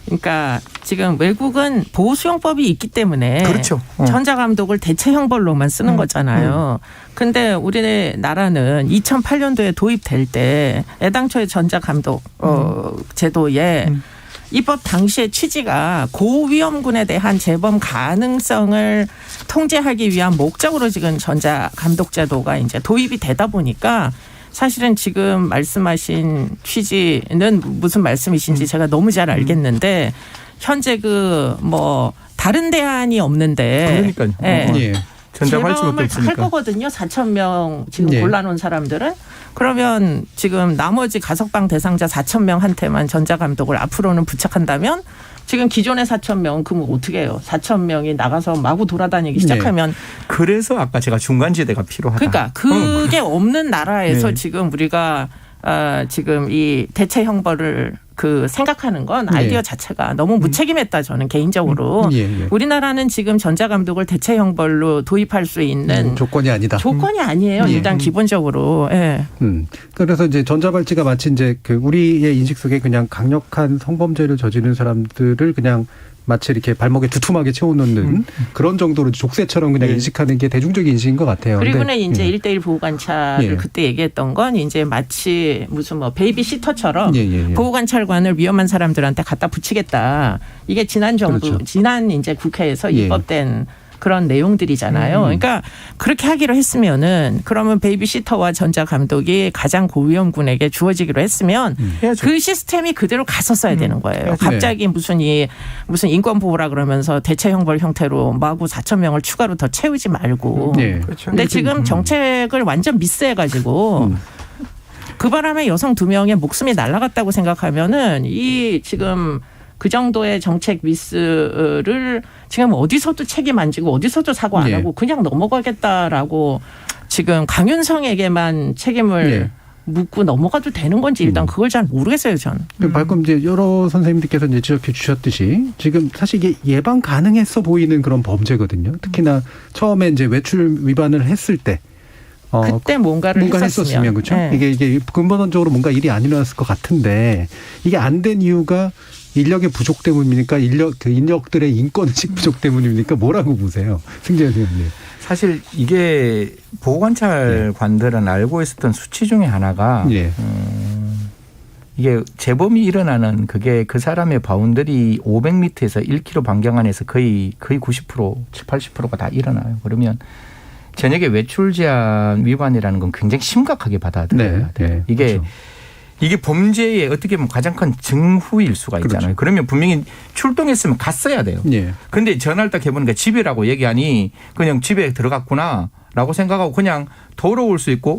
그러니까 지금 외국은 보호수용법이 있기 때문에 그렇죠. 전자감독을 대체 형벌로만 쓰는 거잖아요. 근데 우리나라는 2008년도에 도입될 때 애당초에 전자감독 제도에 입법 당시의 취지가 고위험군에 대한 재범 가능성을 통제하기 위한 목적으로 지금 전자감독제도가 이제 도입이 되다 보니까 사실은 지금 말씀하신 취지는 무슨 말씀이신지 제가 너무 잘 알겠는데 현재 다른 대안이 없는데. 그러니까요. 예. 예. 전자발찌밖에 재범을 할 없으니까. 거거든요. 4천 명 지금 예. 골라놓은 사람들은. 그러면 지금 나머지 가석방 대상자 4천 명한테만 전자감독을 앞으로는 부착한다면 지금 기존의 4천 명 그럼 어떻게 해요? 4천 명이 나가서 마구 돌아다니기 시작하면 그래서 아까 제가 중간지대가 필요하다. 그러니까 그게 없는 나라에서 네. 지금 우리가 지금 이 대체 형벌을 그 생각하는 건 아이디어 예. 자체가 너무 무책임했다 저는 개인적으로. 예. 우리나라는 지금 전자감독을 대체 형벌로 도입할 수 있는 조건이 아니다. 조건이 아니에요. 예. 일단 기본적으로. 예. 그래서 이제 전자발찌가 마치 이제 그 우리의 인식 속에 그냥 강력한 성범죄를 저지른 사람들을 그냥 마치 이렇게 발목에 두툼하게 채워놓는 그런 정도로 족쇄처럼 그냥 인식하는 게 대중적인 인식인 것 같아요. 그리고는 근데, 이제 1대1 보호관찰을 예. 그때 얘기했던 건 이제 마치 무슨 뭐 베이비시터처럼 예. 보호관찰관을 위험한 사람들한테 갖다 붙이겠다. 이게 지난 정부, 그렇죠. 지난 이제 국회에서 예. 입법된 그런 내용들이잖아요. 그러니까 그렇게 하기로 했으면은 그러면 베이비시터와 전자감독이 가장 고위험군에게 주어지기로 했으면 해야죠. 그 시스템이 그대로 갔었어야 되는 거예요. 네. 갑자기 무슨 인권보호라 그러면서 대체 형벌 형태로 마구 4천 명을 추가로 더 채우지 말고. 예. 그렇죠. 근데 지금 정책을 완전 미스해가지고 그 바람에 여성 2명의 목숨이 날아갔다고 생각하면은 이 지금 그 정도의 정책 미스를 지금 어디서도 책임 안 지고 어디서도 사고 안 예. 하고 그냥 넘어가겠다라고 지금 강윤성에게만 책임을 예. 묻고 넘어가도 되는 건지 일단 그걸 잘 모르겠어요, 전. 방금 이제 여러 선생님들께서 이제 지적해 주셨듯이 지금 사실 이게 예방 가능했어 보이는 그런 범죄거든요. 특히나 처음에 이제 외출 위반을 했을 때. 그때 뭔가를 했었으면 그렇죠. 네. 이게 근본적으로 뭔가 일이 안 일어났을 것 같은데 이게 안 된 이유가 인력의 부족 때문입니까? 인력들의 인권의식 부족 때문입니까? 뭐라고 보세요, 승재 선생님? 사실 이게 보호관찰관들은 알고 있었던 수치 중에 하나가 예. 이게 재범이 일어나는 그게 그 사람의 바운더리 500m에서 1km 반경 안에서 거의 90%, 80%가 다 일어나요. 그러면 저녁에 외출 제한 위반이라는 건 굉장히 심각하게 받아들여야 돼요. 이게 범죄의 어떻게 보면 가장 큰 증후일 수가 있잖아요. 그렇죠. 그러면 분명히 출동했으면 갔어야 돼요. 예. 그런데 전화를 딱 해보니까 집이라고 얘기하니 그냥 집에 들어갔구나라고 생각하고 그냥 돌아올 수 있고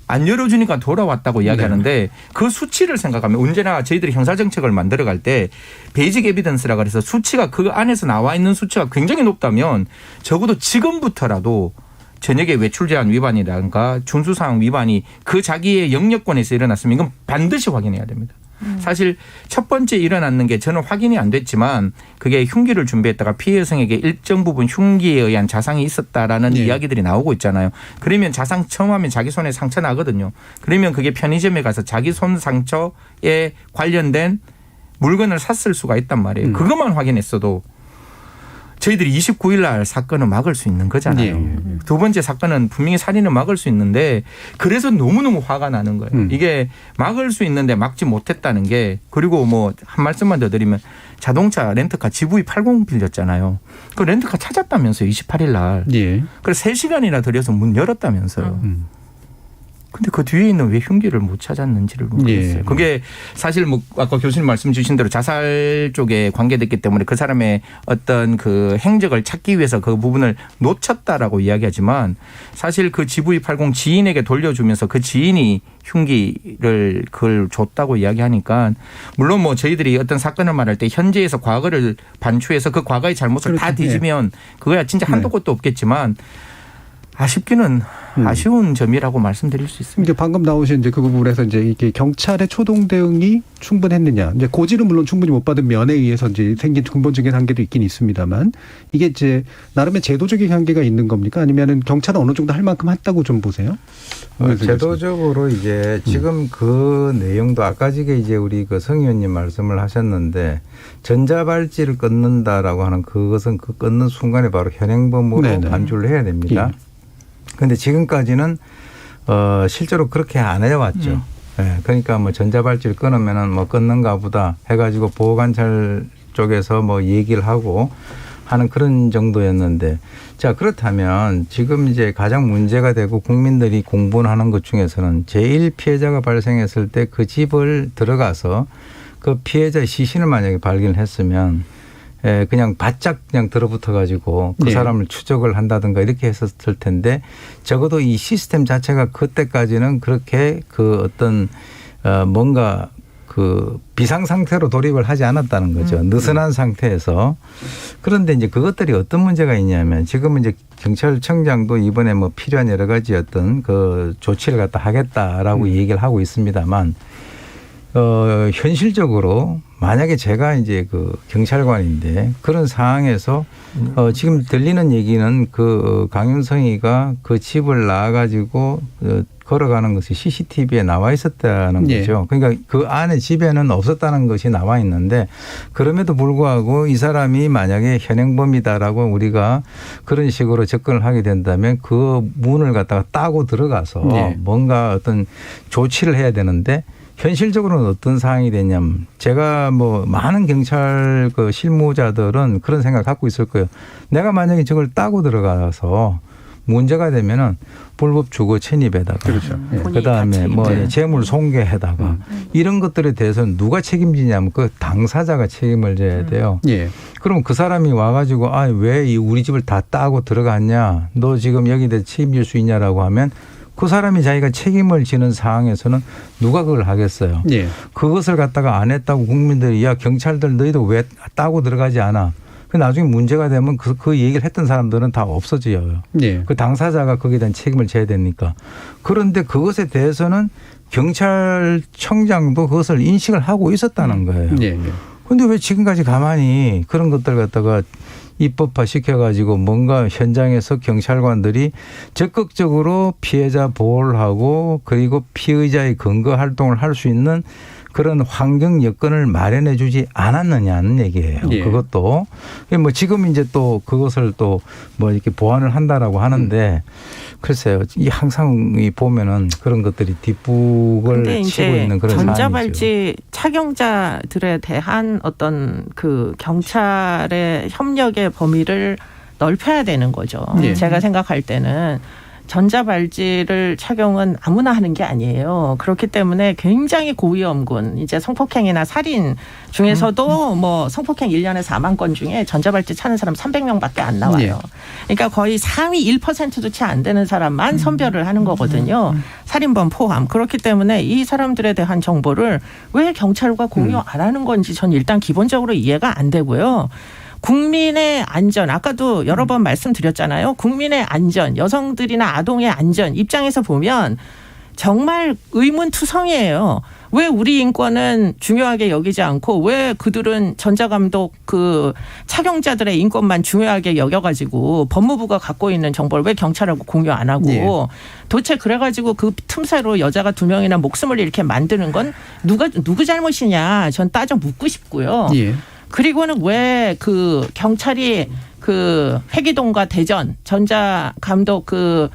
안 열어주니까 돌아왔다고 이야기하는데 그 수치를 생각하면 언제나 저희들이 형사정책을 만들어갈 때 베이직 에비던스라고 해서 수치가 그 안에서 나와 있는 수치가 굉장히 높다면 적어도 지금부터라도 저녁에 외출 제한 위반이라든가 준수사항 위반이 그 자기의 영역권에서 일어났으면 이건 반드시 확인해야 됩니다. 사실 첫 번째 일어났는 게 저는 확인이 안 됐지만 그게 흉기를 준비했다가 피해 여성에게 일정 부분 흉기에 의한 자상이 있었다라는 이야기들이 나오고 있잖아요. 그러면 자상 처음 하면 자기 손에 상처 나거든요. 그러면 그게 편의점에 가서 자기 손 상처에 관련된 물건을 샀을 수가 있단 말이에요. 그것만 확인했어도 저희들이 29일 날 사건을 막을 수 있는 거잖아요. 두 번째 사건은 분명히 살인을 막을 수 있는데 그래서 너무너무 화가 나는 거예요. 이게 막을 수 있는데 막지 못했다는 게 그리고 뭐 한 말씀만 더 드리면 자동차 렌트카 GV80 빌렸잖아요. 그 렌트카 찾았다면서요. 28일 날. 예. 그래서 3시간이나 들여서 문 열었다면서요. 근데 그 뒤에 있는 왜 흉기를 못 찾았는지를 모르겠어요. 예. 그게 사실 뭐 아까 교수님 말씀 주신 대로 자살 쪽에 관계됐기 때문에 그 사람의 어떤 그 행적을 찾기 위해서 그 부분을 놓쳤다라고 이야기하지만 사실 그 GV80 지인에게 돌려주면서 그 지인이 흉기를 그걸 줬다고 이야기하니까 물론 뭐 저희들이 어떤 사건을 말할 때 현재에서 과거를 반추해서 그 과거의 잘못을 그렇죠. 다 뒤지면 그거야 진짜 한도 끝도 없겠지만 아쉽기는 아쉬운 점이라고 말씀드릴 수 있습니다. 이제 방금 나오신 이제 그 부분에서 이제 이게 경찰의 초동 대응이 충분했느냐. 이제 고지는 물론 충분히 못 받은 면에 의해서 이제 생긴 근본적인 한계도 있긴 있습니다만 이게 이제 나름의 제도적인 한계가 있는 겁니까? 아니면은 경찰은 어느 정도 할 만큼 했다고 좀 보세요? 제도적으로 이제 지금 그 내용도 아까 전에 이제 우리 그 성 의원님 말씀을 하셨는데 전자발찌를 끊는다라고 하는 그것은 그 끊는 순간에 바로 현행범으로 네네. 간주를 해야 됩니다. 그런데 지금까지는 실제로 그렇게 안 해왔죠. 네, 그러니까 뭐 전자발찌를 끊으면은 뭐 끊는가 보다 해가지고 보호관찰 쪽에서 뭐 얘기를 하고 하는 그런 정도였는데 자 그렇다면 지금 이제 가장 문제가 되고 국민들이 공분하는 것 중에서는 제1 피해자가 발생했을 때 그 집을 들어가서 그 피해자의 시신을 만약에 발견했으면 그냥 바짝 그냥 들어붙어 가지고 그 네. 사람을 추적을 한다든가 이렇게 했었을 텐데 적어도 이 시스템 자체가 그때까지는 그렇게 그 어떤 뭔가 그 비상 상태로 돌입을 하지 않았다는 거죠. 느슨한 상태에서. 그런데 이제 그것들이 어떤 문제가 있냐면 지금 이제 경찰청장도 이번에 뭐 필요한 여러 가지 어떤 그 조치를 갖다 하겠다라고 얘기를 하고 있습니다만 현실적으로 만약에 제가 이제 그 경찰관인데 그런 상황에서 지금 들리는 얘기는 그 강윤성이가 그 집을 나와가지고 걸어가는 것이 CCTV에 나와 있었다는 예. 거죠. 그러니까 그 안에 집에는 없었다는 것이 나와 있는데 그럼에도 불구하고 이 사람이 만약에 현행범이다라고 우리가 그런 식으로 접근을 하게 된다면 그 문을 갖다가 따고 들어가서 예. 뭔가 어떤 조치를 해야 되는데 현실적으로는 어떤 상황이 됐냐면 제가 뭐 많은 경찰 그 실무자들은 그런 생각을 갖고 있을 거예요. 내가 만약에 저걸 따고 들어가서 문제가 되면은 불법 주거 침입에다가 그렇죠. 예. 그다음에 뭐 네. 재물 손괴에다가 이런 것들에 대해서는 누가 책임지냐면 그 당사자가 책임을 져야 돼요. 예. 그럼 그 사람이 와가지고 아, 왜 이 우리 집을 다 따고 들어갔냐? 너 지금 여기에 대해서 책임질 수 있냐라고 하면 그 사람이 자기가 책임을 지는 상황에서는 누가 그걸 하겠어요. 예. 그것을 갖다가 안 했다고 국민들이 야 경찰들 너희도 왜 따고 들어가지 않아? 그 나중에 문제가 되면 그 얘기를 했던 사람들은 다 없어져요. 예. 그 당사자가 거기에 대한 책임을 져야 되니까. 그런데 그것에 대해서는 경찰청장도 그것을 인식을 하고 있었다는 거예요. 예. 예. 그런데 왜 지금까지 가만히 그런 것들 갖다가 입법화 시켜가지고 뭔가 현장에서 경찰관들이 적극적으로 피해자 보호를 하고 그리고 피의자의 근거 활동을 할 수 있는 그런 환경 여건을 마련해 주지 않았느냐는 얘기예요. 예. 그것도 뭐 지금 이제 또 그것을 또 뭐 이렇게 보완을 한다라고 하는데 글쎄요. 이 항상 이 보면은 그런 것들이 뒷북을 치고 있는 그런 상황이죠. 전자발찌 착용자들에 대한 어떤 그 경찰의 협력의 범위를 넓혀야 되는 거죠. 예. 제가 생각할 때는 전자발찌를 착용은 아무나 하는 게 아니에요. 그렇기 때문에 굉장히 고위험군, 이제 성폭행이나 살인 중에서도 뭐 성폭행 1년에 4만 건 중에 전자발찌 차는 사람 300명밖에 안 나와요. 그러니까 거의 상위 1%도 채 안 되는 사람만 선별을 하는 거거든요. 살인범 포함. 그렇기 때문에 이 사람들에 대한 정보를 왜 경찰과 공유 안 하는 건지 전 일단 기본적으로 이해가 안 되고요. 국민의 안전, 아까도 여러 번 말씀드렸잖아요. 국민의 안전, 여성들이나 아동의 안전 입장에서 보면 정말 의문투성이에요. 왜 우리 인권은 중요하게 여기지 않고 왜 그들은 전자감독 그 착용자들의 인권만 중요하게 여겨가지고 법무부가 갖고 있는 정보를 왜 경찰하고 공유 안 하고 예. 도대체 그래가지고 그 틈새로 여자가 2명이나 목숨을 이렇게 만드는 건 누구 잘못이냐 전 따져 묻고 싶고요. 예. 그리고는 왜 그 경찰이 그 회기동과 대전 전자감독 그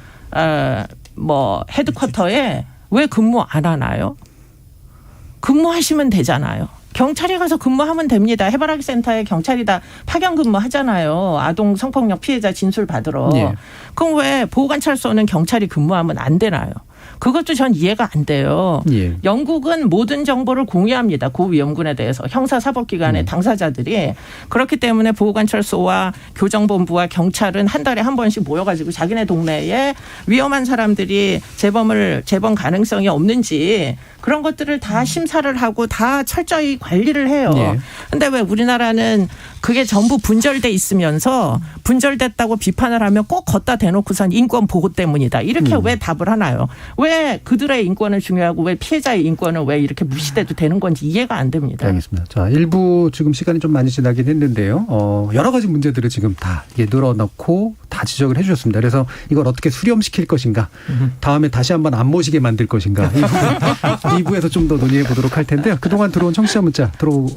뭐 헤드쿼터에 왜 근무 안 하나요? 근무하시면 되잖아요. 경찰이 가서 근무하면 됩니다. 해바라기 센터에 경찰이 다 파견 근무하잖아요. 아동 성폭력 피해자 진술 받으러. 예. 그럼 왜 보호관찰소는 경찰이 근무하면 안 되나요? 그것도 전 이해가 안 돼요. 예. 영국은 모든 정보를 공유합니다. 고위험군에 대해서 형사사법기관의 당사자들이. 그렇기 때문에 보호관찰소와 교정본부와 경찰은 한 달에 한 번씩 모여가지고 자기네 동네에 위험한 사람들이 재범 가능성이 없는지 그런 것들을 다 심사를 하고 다 철저히 관리를 해요. 그런데 왜 우리나라는 그게 전부 분절돼 있으면서 분절됐다고 비판을 하면 꼭 걷다 대놓고선 인권 보호 때문이다. 이렇게 왜 답을 하나요? 왜 그들의 인권은 중요하고 왜 피해자의 인권은 왜 이렇게 무시돼도 되는 건지 이해가 안 됩니다. 알겠습니다. 자, 일부 지금 시간이 좀 많이 지나긴 했는데요. 여러 가지 문제들을 지금 다 늘어놓고 다 지적을 해 주셨습니다. 그래서 이걸 어떻게 수렴시킬 것인가, 다음에 다시 한번 안 모시게 만들 것인가, 2부에서 좀 더 논의해 보도록 할 텐데요. 그동안 들어온 청취자 문자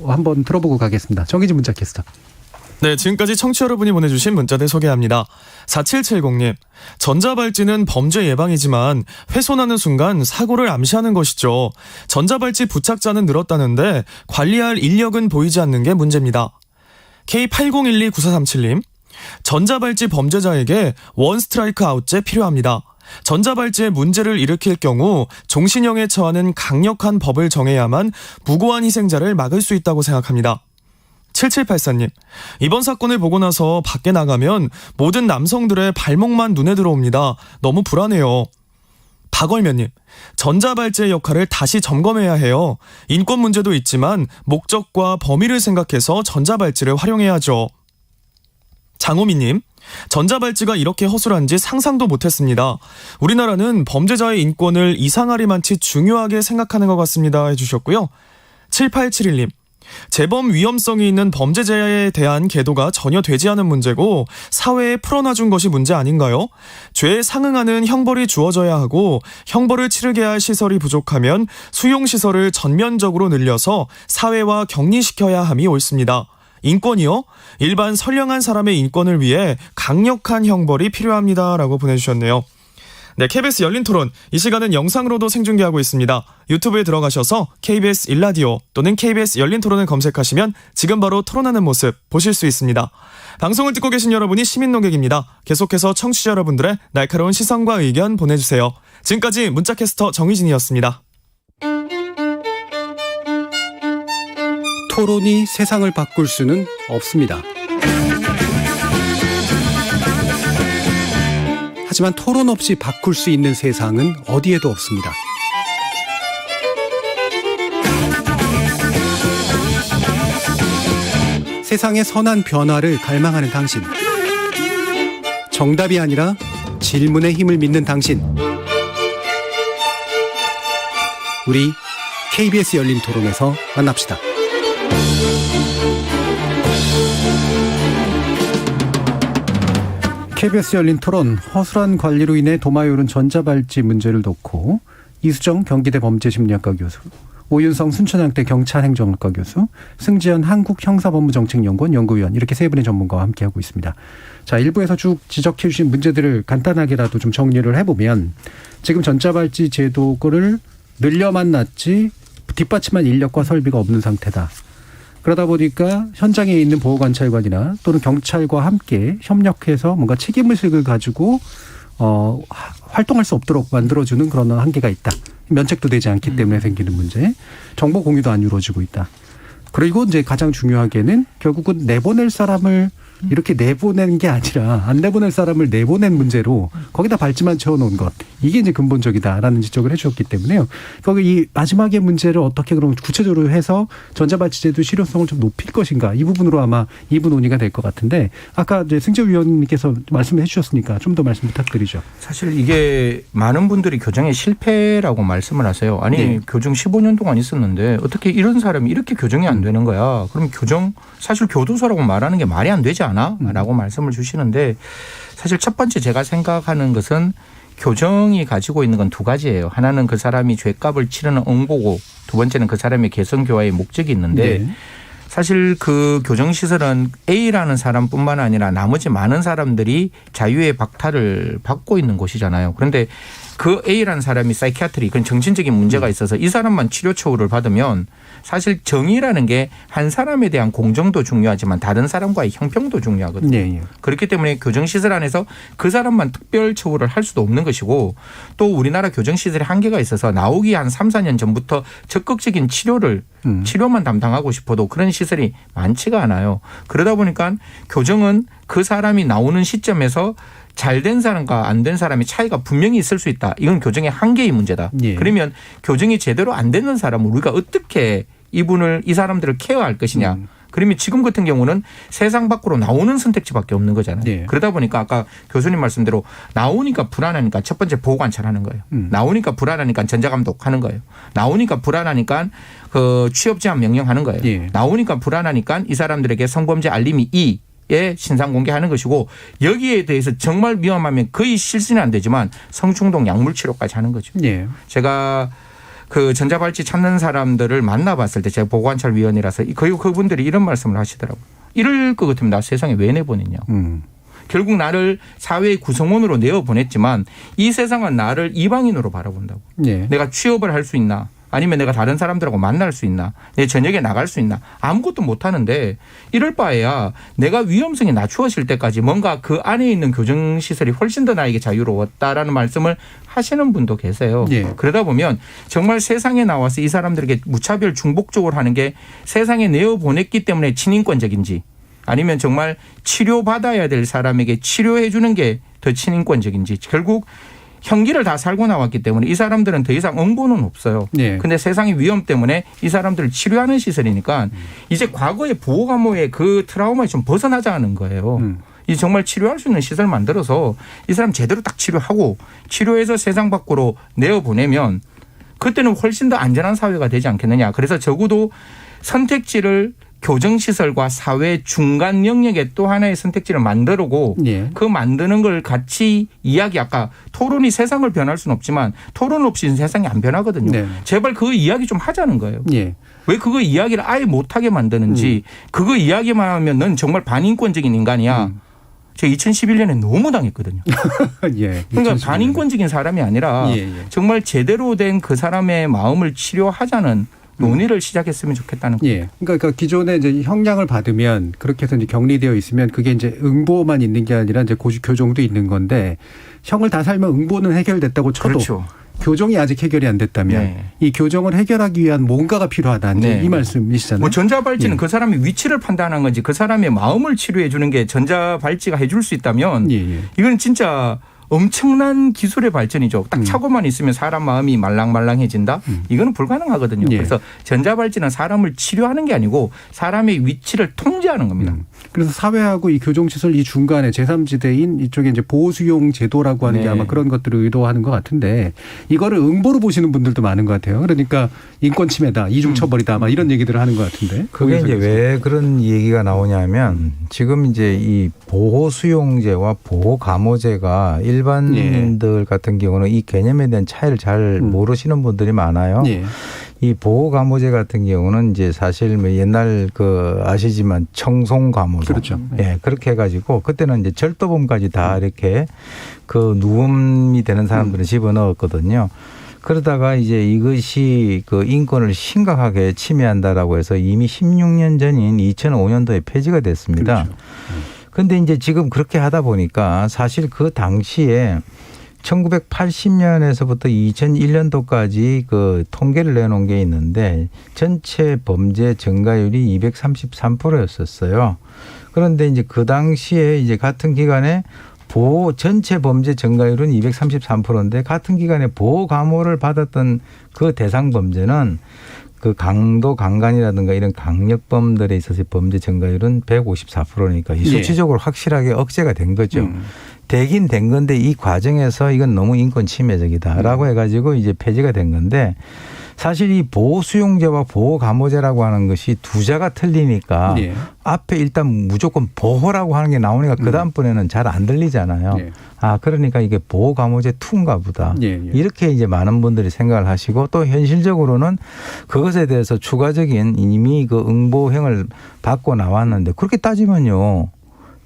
한번 들어보고 가겠습니다. 정의진 문자 캐스터. 네, 지금까지 청취자 여러분이 보내주신 문자들 소개합니다. 4770님, 전자발찌는 범죄 예방이지만 훼손하는 순간 사고를 암시하는 것이죠. 전자발찌 부착자는 늘었다는데 관리할 인력은 보이지 않는 게 문제입니다. K80129437님, 전자발찌 범죄자에게 원 스트라이크 아웃제 필요합니다. 전자발찌에 문제를 일으킬 경우 종신형에 처하는 강력한 법을 정해야만 무고한 희생자를 막을 수 있다고 생각합니다. 7784님, 이번 사건을 보고 나서 밖에 나가면 모든 남성들의 발목만 눈에 들어옵니다. 너무 불안해요. 박월면님, 전자발찌의 역할을 다시 점검해야 해요. 인권 문제도 있지만 목적과 범위를 생각해서 전자발찌를 활용해야죠. 장호미님, 전자발찌가 이렇게 허술한지 상상도 못했습니다. 우리나라는 범죄자의 인권을 이상하리만치 중요하게 생각하는 것 같습니다 해주셨고요. 7871님, 재범 위험성이 있는 범죄자에 대한 계도가 전혀 되지 않은 문제고 사회에 풀어놔준 것이 문제 아닌가요? 죄에 상응하는 형벌이 주어져야 하고 형벌을 치르게 할 시설이 부족하면 수용시설을 전면적으로 늘려서 사회와 격리시켜야 함이 옳습니다. 인권이요? 일반 선량한 사람의 인권을 위해 강력한 형벌이 필요합니다 라고 보내주셨네요. 네, KBS 열린 토론. 이 시간은 영상으로도 생중계하고 있습니다. 유튜브에 들어가셔서 KBS 일라디오 또는 KBS 열린 토론을 검색하시면 지금 바로 토론하는 모습 보실 수 있습니다. 방송을 듣고 계신 여러분이 시민 논객입니다. 계속해서 청취자 여러분들의 날카로운 시선과 의견 보내주세요. 지금까지 문자캐스터 정희진이었습니다. 토론이 세상을 바꿀 수는 없습니다. 하지만 토론 없이 바꿀 수 있는 세상은 어디에도 없습니다. 세상의 선한 변화를 갈망하는 당신. 정답이 아니라 질문의 힘을 믿는 당신. 우리 KBS 열린 토론에서 만납시다. KBS 열린 토론, 허술한 관리로 인해 도마에 오른 전자발찌 문제를 놓고 이수정 경기대 범죄심리학과 교수, 오윤성 순천향대 경찰행정학과 교수, 승지연 한국형사법무정책연구원 연구위원, 이렇게 세 분의 전문가와 함께하고 있습니다. 자, 일부에서 쭉 지적해 주신 문제들을 간단하게라도 좀 정리를 해보면, 지금 전자발찌 제도를 늘려만 놨지 뒷받침할 인력과 설비가 없는 상태다. 그러다 보니까 현장에 있는 보호관찰관이나 또는 경찰과 함께 협력해서 뭔가 책임의식을 가지고 활동할 수 없도록 만들어주는 그런 한계가 있다. 면책도 되지 않기 때문에 생기는 문제. 정보 공유도 안 이루어지고 있다. 그리고 이제 가장 중요하게는 결국은 내보낼 사람을 이렇게 내보낸 게 아니라 안 내보낼 사람을 내보낸 문제로 거기다 발찌만 채워놓은 것. 이게 이제 근본적이다라는 지적을 해주셨기 때문에요. 거기 이 마지막의 문제를 어떻게 그럼 구체적으로 해서 전자발찌제도 실효성을 좀 높일 것인가. 이 부분으로 아마 2분 논의가 될 것 같은데 아까 이제 승재 위원님께서 말씀해 주셨으니까 좀 더 말씀 부탁드리죠. 사실 이게 많은 분들이 교정의 실패라고 말씀을 하세요. 아니 네. 교정 15년 동안 있었는데 어떻게 이런 사람이 이렇게 교정이 안 되는 거야. 그럼 교정 사실 교도소라고 말하는 게 말이 안 되지 않아? 라고 말씀을 주시는데 사실 첫 번째 제가 생각하는 것은 교정이 가지고 있는 건 두 가지예요. 하나는 그 사람이 죄값을 치르는 응보고 두 번째는 그 사람의 개선교화의 목적이 있는데 네. 사실 그 교정시설은 A라는 사람뿐만 아니라 나머지 많은 사람들이 자유의 박탈을 받고 있는 곳이잖아요. 그런데 그 A라는 사람이 사이키아트리, 그건 정신적인 문제가 있어서 이 사람만 치료 처우를 받으면 사실 정의라는 게 한 사람에 대한 공정도 중요하지만 다른 사람과의 형평도 중요하거든요. 네. 그렇기 때문에 교정시설 안에서 그 사람만 특별 처우를 할 수도 없는 것이고 또 우리나라 교정시설의 한계가 있어서 나오기 한 3, 4년 전부터 적극적인 치료만 담당하고 싶어도 그런 시설이 많지가 않아요. 그러다 보니까 교정은 그 사람이 나오는 시점에서 잘된 사람과 안 된 사람의 차이가 분명히 있을 수 있다. 이건 교정의 한계의 문제다. 예. 그러면 교정이 제대로 안 되는 사람은 우리가 어떻게 이 사람들을 케어할 것이냐. 그러면 지금 같은 경우는 세상 밖으로 나오는 선택지밖에 없는 거잖아요. 예. 그러다 보니까 아까 교수님 말씀대로 나오니까 불안하니까 첫 번째 보호 관찰하는 거예요. 나오니까 불안하니까 전자감독하는 거예요. 나오니까 불안하니까 그 취업 제한 명령하는 거예요. 예. 나오니까 불안하니까 이 사람들에게 성범죄 알림이 에 신상 공개하는 것이고 여기에 대해서 정말 위험하면 거의 실수는 안 되지만 성충동 약물 치료까지 하는 거죠. 예. 제가 그 전자발찌 찾는 사람들을 만나봤을 때 제가 보호관찰위원이라서 거의 그분들이 이런 말씀을 하시더라고요. 이럴 것 같으면 나 세상에 왜 내보냈냐고. 결국 나를 사회의 구성원으로 내어보냈지만 이 세상은 나를 이방인으로 바라본다고. 예. 내가 취업을 할 수 있나. 아니면 내가 다른 사람들하고 만날 수 있나? 내 저녁에 나갈 수 있나? 아무것도 못 하는데 이럴 바에야 내가 위험성이 낮추어질 때까지 뭔가 그 안에 있는 교정시설이 훨씬 더 나에게 자유로웠다라는 말씀을 하시는 분도 계세요. 예. 그러다 보면 정말 세상에 나와서 이 사람들에게 무차별 중복적으로 하는 게 세상에 내어보냈기 때문에 친인권적인지 아니면 정말 치료받아야 될 사람에게 치료해 주는 게 더 친인권적인지 결국 형기를 다 살고 나왔기 때문에 이 사람들은 더 이상 응보는 없어요. 근데 세상의 위험 때문에 이 사람들을 치료하는 시설이니까 이제 과거의 보호감호의 그 트라우마에 좀 벗어나자는 거예요. 이 정말 치료할 수 있는 시설 만들어서 이 사람 제대로 딱 치료하고 치료해서 세상 밖으로 내어보내면 그때는 훨씬 더 안전한 사회가 되지 않겠느냐. 그래서 적어도 선택지를 교정시설과 사회 중간 영역에 또 하나의 선택지를 만들고 그 만드는 걸 같이 이야기 아까 토론이 세상을 변할 수는 없지만 토론 없이는 세상이 안 변하거든요. 제발 그 이야기 좀 하자는 거예요. 왜 그거 이야기를 아예 못하게 만드는지 그거 이야기만 하면 넌 정말 반인권적인 인간이야. 제가 2011년에 너무 당했거든요. 그러니까 반인권적인 사람이 아니라 정말 제대로 된 그 사람의 마음을 치료하자는 논의를 시작했으면 좋겠다는 거예요. 그러니까 기존에 이제 형량을 받으면 그렇게 해서 이제 격리되어 있으면 그게 이제 응보만 있는 게 아니라 이제 교정도 있는 건데 형을 다 살면 응보는 해결됐다고 쳐도 교정이 아직 해결이 안 됐다면 이 교정을 해결하기 위한 뭔가가 필요하다. 이제 이 말씀이시잖아요. 뭐 전자발찌는 그 사람의 위치를 판단한 건지 그 사람의 마음을 치료해 주는 게 전자발찌가 해줄 수 있다면 이건 진짜 엄청난 기술의 발전이죠. 딱 차고만 있으면 사람 마음이 말랑말랑해진다? 이거는 불가능하거든요. 그래서 전자발찌는 사람을 치료하는 게 아니고 사람의 위치를 통제하는 겁니다. 그래서 사회하고 이 교정시설 이 중간에 제3지대인 이쪽에 이제 보호수용 제도라고 하는 게 아마 그런 것들을 의도하는 것 같은데 이거를 응보로 보시는 분들도 많은 것 같아요. 그러니까 인권 침해다, 이중처벌이다, 아마 이런 얘기들을 하는 것 같은데. 그게 이제 왜 그런 얘기가 나오냐면 지금 이제 이 보호수용제와 보호감호제가 일반인들 같은 경우는 이 개념에 대한 차이를 잘 모르시는 분들이 많아요. 이 보호감호제 같은 경우는 이제 사실 뭐 옛날 그 아시지만 청송감호제. 그렇죠. 그렇게 해가지고 그때는 이제 절도범까지 다 이렇게 그 누움이 되는 사람들을 집어넣었거든요. 그러다가 이제 이것이 그 인권을 심각하게 침해한다라고 해서 이미 16년 전인 2005년도에 폐지가 됐습니다. 그런데 이제 지금 그렇게 하다 보니까 사실 그 당시에 1980년에서부터 2001년도까지 그 통계를 내놓은 게 있는데 전체 범죄 증가율이 233%였었어요. 그런데 이제 그 당시에 이제 같은 기간에 전체 범죄 증가율은 233%인데 같은 기간에 보호 감호를 받았던 그 대상 범죄는 그 강도 강간이라든가 이런 강력범들에 있어서 범죄 증가율은 154%니까 이 수치적으로 확실하게 억제가 된 거죠. 되긴 된 건데 이 과정에서 이건 너무 인권 침해적이다라고 해가지고 이제 폐지가 된 건데 사실 이 보호수용제와 보호감호제라고 하는 것이 두 자가 틀리니까 앞에 일단 무조건 보호라고 하는 게 나오니까 그 다음번에는 잘 안 들리잖아요. 아 그러니까 이게 보호감호제 2인가 보다. 이렇게 이제 많은 분들이 생각을 하시고 또 현실적으로는 그것에 대해서 추가적인 이미 그 응보형을 받고 나왔는데 그렇게 따지면요.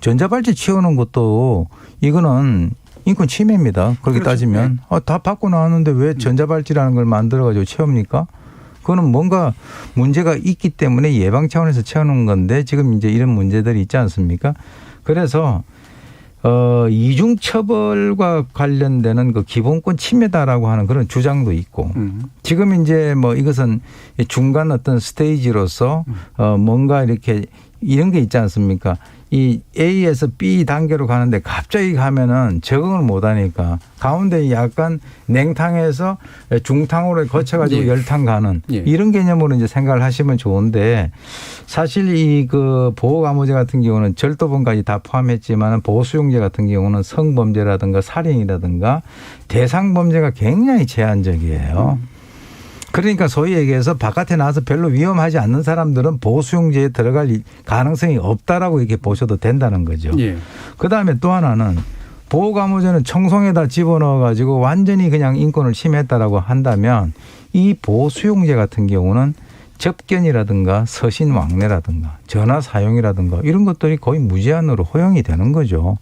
전자발찌 채우는 것도 이거는 인권 침해입니다. 그렇게 따지면. 다 받고 나왔는데 왜 전자발찌라는 걸 만들어가지고 채웁니까? 그거는 뭔가 문제가 있기 때문에 예방 차원에서 채우는 건데 지금 이제 이런 문제들이 있지 않습니까? 그래서 이중처벌과 관련되는 그 기본권 침해다라고 하는 그런 주장도 있고 지금 이제 뭐 이것은 중간 어떤 스테이지로서 뭔가 이렇게 이런 게 있지 않습니까? 이 A에서 B 단계로 가는데 갑자기 가면은 적응을 못 하니까 가운데 약간 냉탕에서 중탕으로 거쳐가지고 열탕 가는 이런 개념으로 이제 생각을 하시면 좋은데 사실 이 그 보호감호제 같은 경우는 절도범까지 다 포함했지만 보호수용제 같은 경우는 성범죄라든가 살인이라든가 대상범죄가 굉장히 제한적이에요. 그러니까 소위 얘기해서 바깥에 나와서 별로 위험하지 않는 사람들은 보호수용제에 들어갈 가능성이 없다라고 이렇게 보셔도 된다는 거죠. 그다음에 또 하나는 보호감호제는 청송에다 집어넣어 가지고 완전히 그냥 인권을 침해했다라고 한다면 이 보호수용제 같은 경우는 접견이라든가 서신왕래라든가 전화 사용이라든가 이런 것들이 거의 무제한으로 허용이 되는 거죠.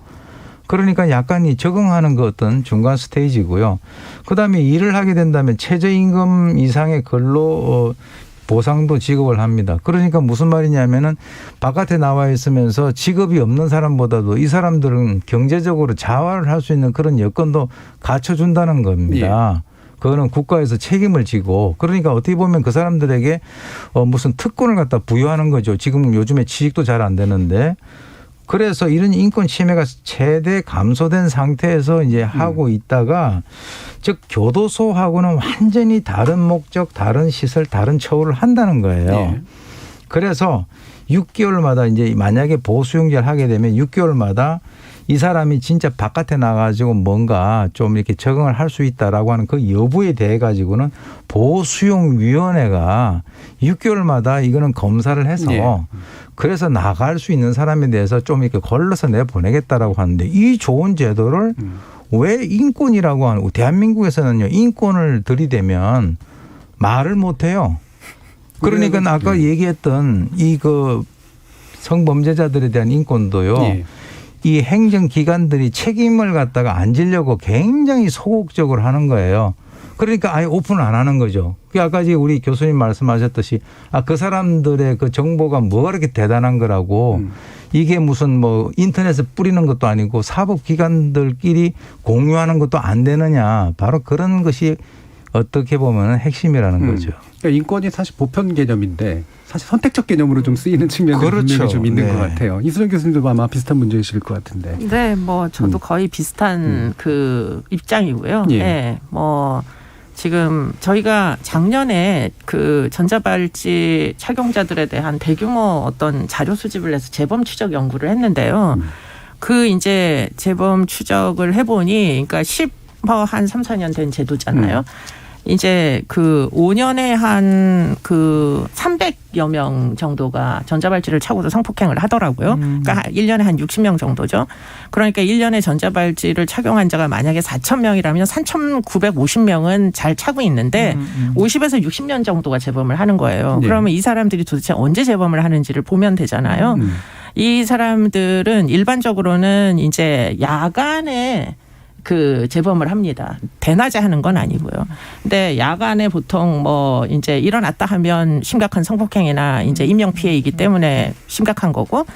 그러니까 약간 이 적응하는 그 어떤 중간 스테이지고요. 그다음에 일을 하게 된다면 최저임금 이상의 근로 보상도 지급을 합니다. 그러니까 무슨 말이냐면은 바깥에 나와 있으면서 직업이 없는 사람보다도 이 사람들은 경제적으로 자활을 할 수 있는 그런 여건도 갖춰준다는 겁니다. 그거는 국가에서 책임을 지고 그러니까 어떻게 보면 그 사람들에게 무슨 특권을 갖다 부여하는 거죠. 지금 요즘에 취직도 잘 안 되는데 그래서 이런 인권 침해가 최대 감소된 상태에서 이제 하고 있다가 즉 교도소하고는 완전히 다른 목적, 다른 시설, 다른 처우를 한다는 거예요. 네. 그래서 6개월마다 이제 만약에 보수용제를 하게 되면 6개월마다 이 사람이 진짜 바깥에 나가지고 뭔가 좀 이렇게 적응을 할 수 있다라고 하는 그 여부에 대해 가지고는 보수용위원회가 6개월마다 이거는 검사를 해서 그래서 나갈 수 있는 사람에 대해서 좀 이렇게 걸러서 내보내겠다라고 하는데 이 좋은 제도를 왜 인권이라고 하는 대한민국에서는요 인권을 들이대면 말을 못해요. 그러니까 아까 얘기했던 이 그 성범죄자들에 대한 인권도요. 이 행정기관들이 책임을 갖다가 안 지려고 굉장히 소극적으로 하는 거예요. 그러니까 아예 오픈을 안 하는 거죠. 아까 우리 교수님 말씀하셨듯이 그 사람들의 그 정보가 뭐가 그렇게 대단한 거라고 이게 무슨 뭐 인터넷에 뿌리는 것도 아니고 사법기관들끼리 공유하는 것도 안 되느냐. 바로 그런 것이 어떻게 보면 핵심이라는 거죠. 그러니까 인권이 사실 보편 개념인데 사실 선택적 개념으로 좀 쓰이는 측면도 분명히 좀 있는 것 같아요. 이수정 교수님도 아마 비슷한 문제이실 것 같은데. 네, 뭐 저도 거의 비슷한 그 입장이고요. 네, 뭐 지금 저희가 작년에 그 전자발찌 착용자들에 대한 대규모 어떤 자료 수집을 해서 재범 추적 연구를 했는데요. 그 이제 재범 추적을 해보니, 그러니까 한 3, 4년 된 제도잖아요. 이제 그 5년에 한 그 300여 명 정도가 전자발찌를 차고도 성폭행을 하더라고요. 그러니까 1년에 한 60명 정도죠. 그러니까 1년에 전자발찌를 착용한 자가 만약에 4,000명이라면 3,950명은 잘 차고 있는데 50에서 60년 정도가 재범을 하는 거예요. 그러면 이 사람들이 도대체 언제 재범을 하는지를 보면 되잖아요. 이 사람들은 일반적으로는 이제 야간에 그 재범을 합니다. 대낮에 하는 건 아니고요. 근데 야간에 보통 뭐 이제 일어났다 하면 심각한 성폭행이나 이제 인명피해이기 때문에 심각한 거고,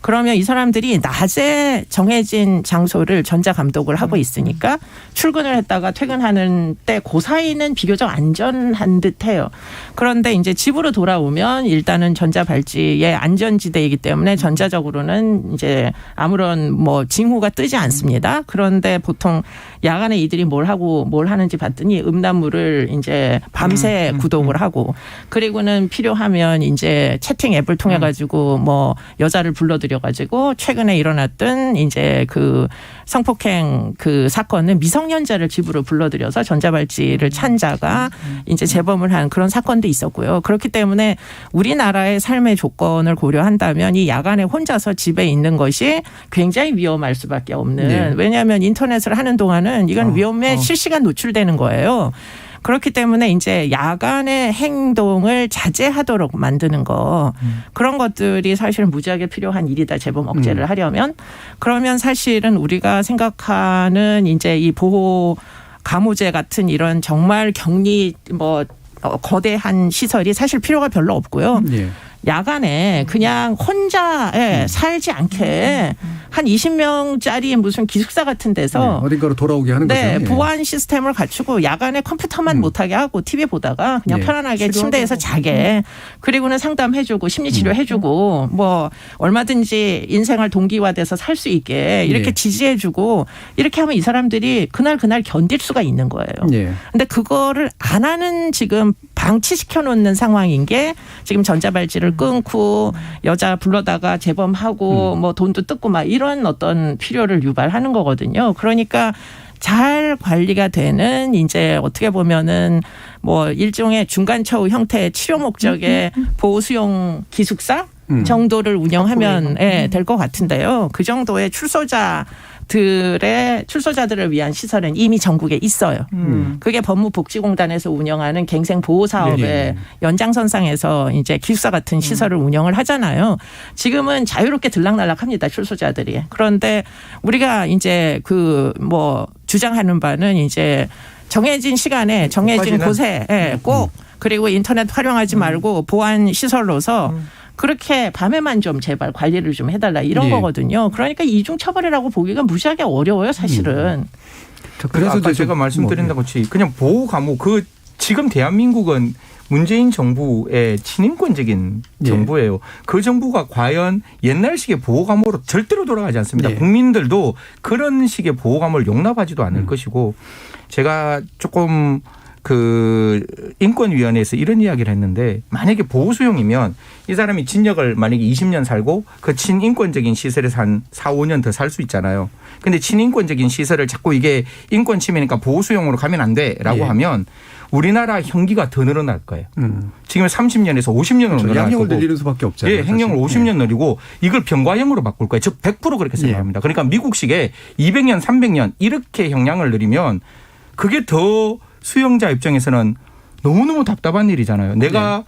그러면 이 사람들이 낮에 정해진 장소를 전자감독을 하고 있으니까 출근을 했다가 퇴근하는 때 그 사이는 비교적 안전한 듯해요. 그런데 이제 집으로 돌아오면 일단은 전자발찌의 안전지대이기 때문에 전자적으로는 이제 아무런 뭐 징후가 뜨지 않습니다. 그런데 보통 야간에 이들이 뭘 하는지 봤더니 음란물을 이제 밤새 구독을 하고, 그리고는 필요하면 이제 채팅 앱을 통해 가지고 뭐 여자를 불러들여 가지고 최근에 일어났던 이제 그 성폭행 그 사건은 미성년자를 집으로 불러들여서 전자발찌를 찬 자가 이제 재범을 한 그런 사건도 있었고요. 그렇기 때문에 우리나라의 삶의 조건을 고려한다면 이 야간에 혼자서 집에 있는 것이 굉장히 위험할 수밖에 없는, 왜냐하면 인터넷을 하는 동안은 이건 위험에 실시간 노출되는 거예요. 그렇기 때문에 이제 야간의 행동을 자제하도록 만드는 거, 그런 것들이 사실 무지하게 필요한 일이다. 재범 억제를 하려면. 그러면 사실은 우리가 생각하는 이제 이 보호 감호제 같은 이런 정말 격리 뭐 거대한 시설이 사실 필요가 별로 없고요. 야간에 그냥 혼자 살지 않게 한 20명짜리 무슨 기숙사 같은 데서 어딘가로 돌아오게 하는 거죠. 보안 시스템을 갖추고 야간에 컴퓨터만 못하게 하고 TV 보다가 그냥 편안하게 침대에서 자게, 그리고는 상담해주고 심리치료해주고 뭐 얼마든지 인생을 동기화돼서 살 수 있게 이렇게 지지해주고, 이렇게 하면 이 사람들이 그날 견딜 수가 있는 거예요. 근데 그거를 안 하는 지금 방치시켜 놓는 상황인 게 지금 전자발찌를 끊고 여자 불러다가 재범하고 뭐 돈도 뜯고 막 이런 어떤 필요를 유발하는 거거든요. 그러니까 잘 관리가 되는 이제 어떻게 보면은 뭐 일종의 중간 처우 형태의 치료 목적의 보호수용 기숙사 정도를 운영하면 될 것 같은데요. 그 정도의 출소자 지역들의 출소자들을 위한 시설은 이미 전국에 있어요. 그게 법무복지공단에서 운영하는 갱생보호 사업의 연장선상에서 이제 기숙사 같은 시설을 운영을 하잖아요. 지금은 자유롭게 들락날락합니다. 출소자들이. 그런데 우리가 이제 주장하는 바는 이제 정해진 시간에 정해진 곳에 꼭 그리고 인터넷 활용하지 말고 보안 시설로서 그렇게 밤에만 좀 제발 관리를 좀 해달라 이런 거거든요. 그러니까 이중 처벌이라고 보기가 무지하게 어려워요, 사실은. 그래서 아까 제가 말씀드린 것이 그냥 보호 감옥 지금 대한민국은 문재인 정부의 친인권적인 정부예요. 그 정부가 과연 옛날식의 보호 감옥으로 절대로 돌아가지 않습니다. 국민들도 그런 식의 보호 감옥을 용납하지도 않을 것이고 제가 조금 인권위원회에서 이런 이야기를 했는데 만약에 보호수용이면 이 사람이 진역을 만약에 20년 살고 그 친인권적인 시설에서 한 4, 5년 더 살 수 있잖아요. 근데 친인권적인 시설을 자꾸 이게 인권 침해니까 보호수용으로 가면 안 돼라고 하면 우리나라 형기가 더 늘어날 거예요. 지금 30년에서 50년으로 늘어날 양형을 거고. 늘리는 수밖에 없잖아요. 예, 행령을 50년 늘리고 이걸 병과형으로 바꿀 거예요. 즉 100% 그렇게 생각합니다. 그러니까 미국식의 200년, 300년 이렇게 형량을 늘리면 그게 더 수용자 입장에서는 너무너무 답답한 일이잖아요. 내가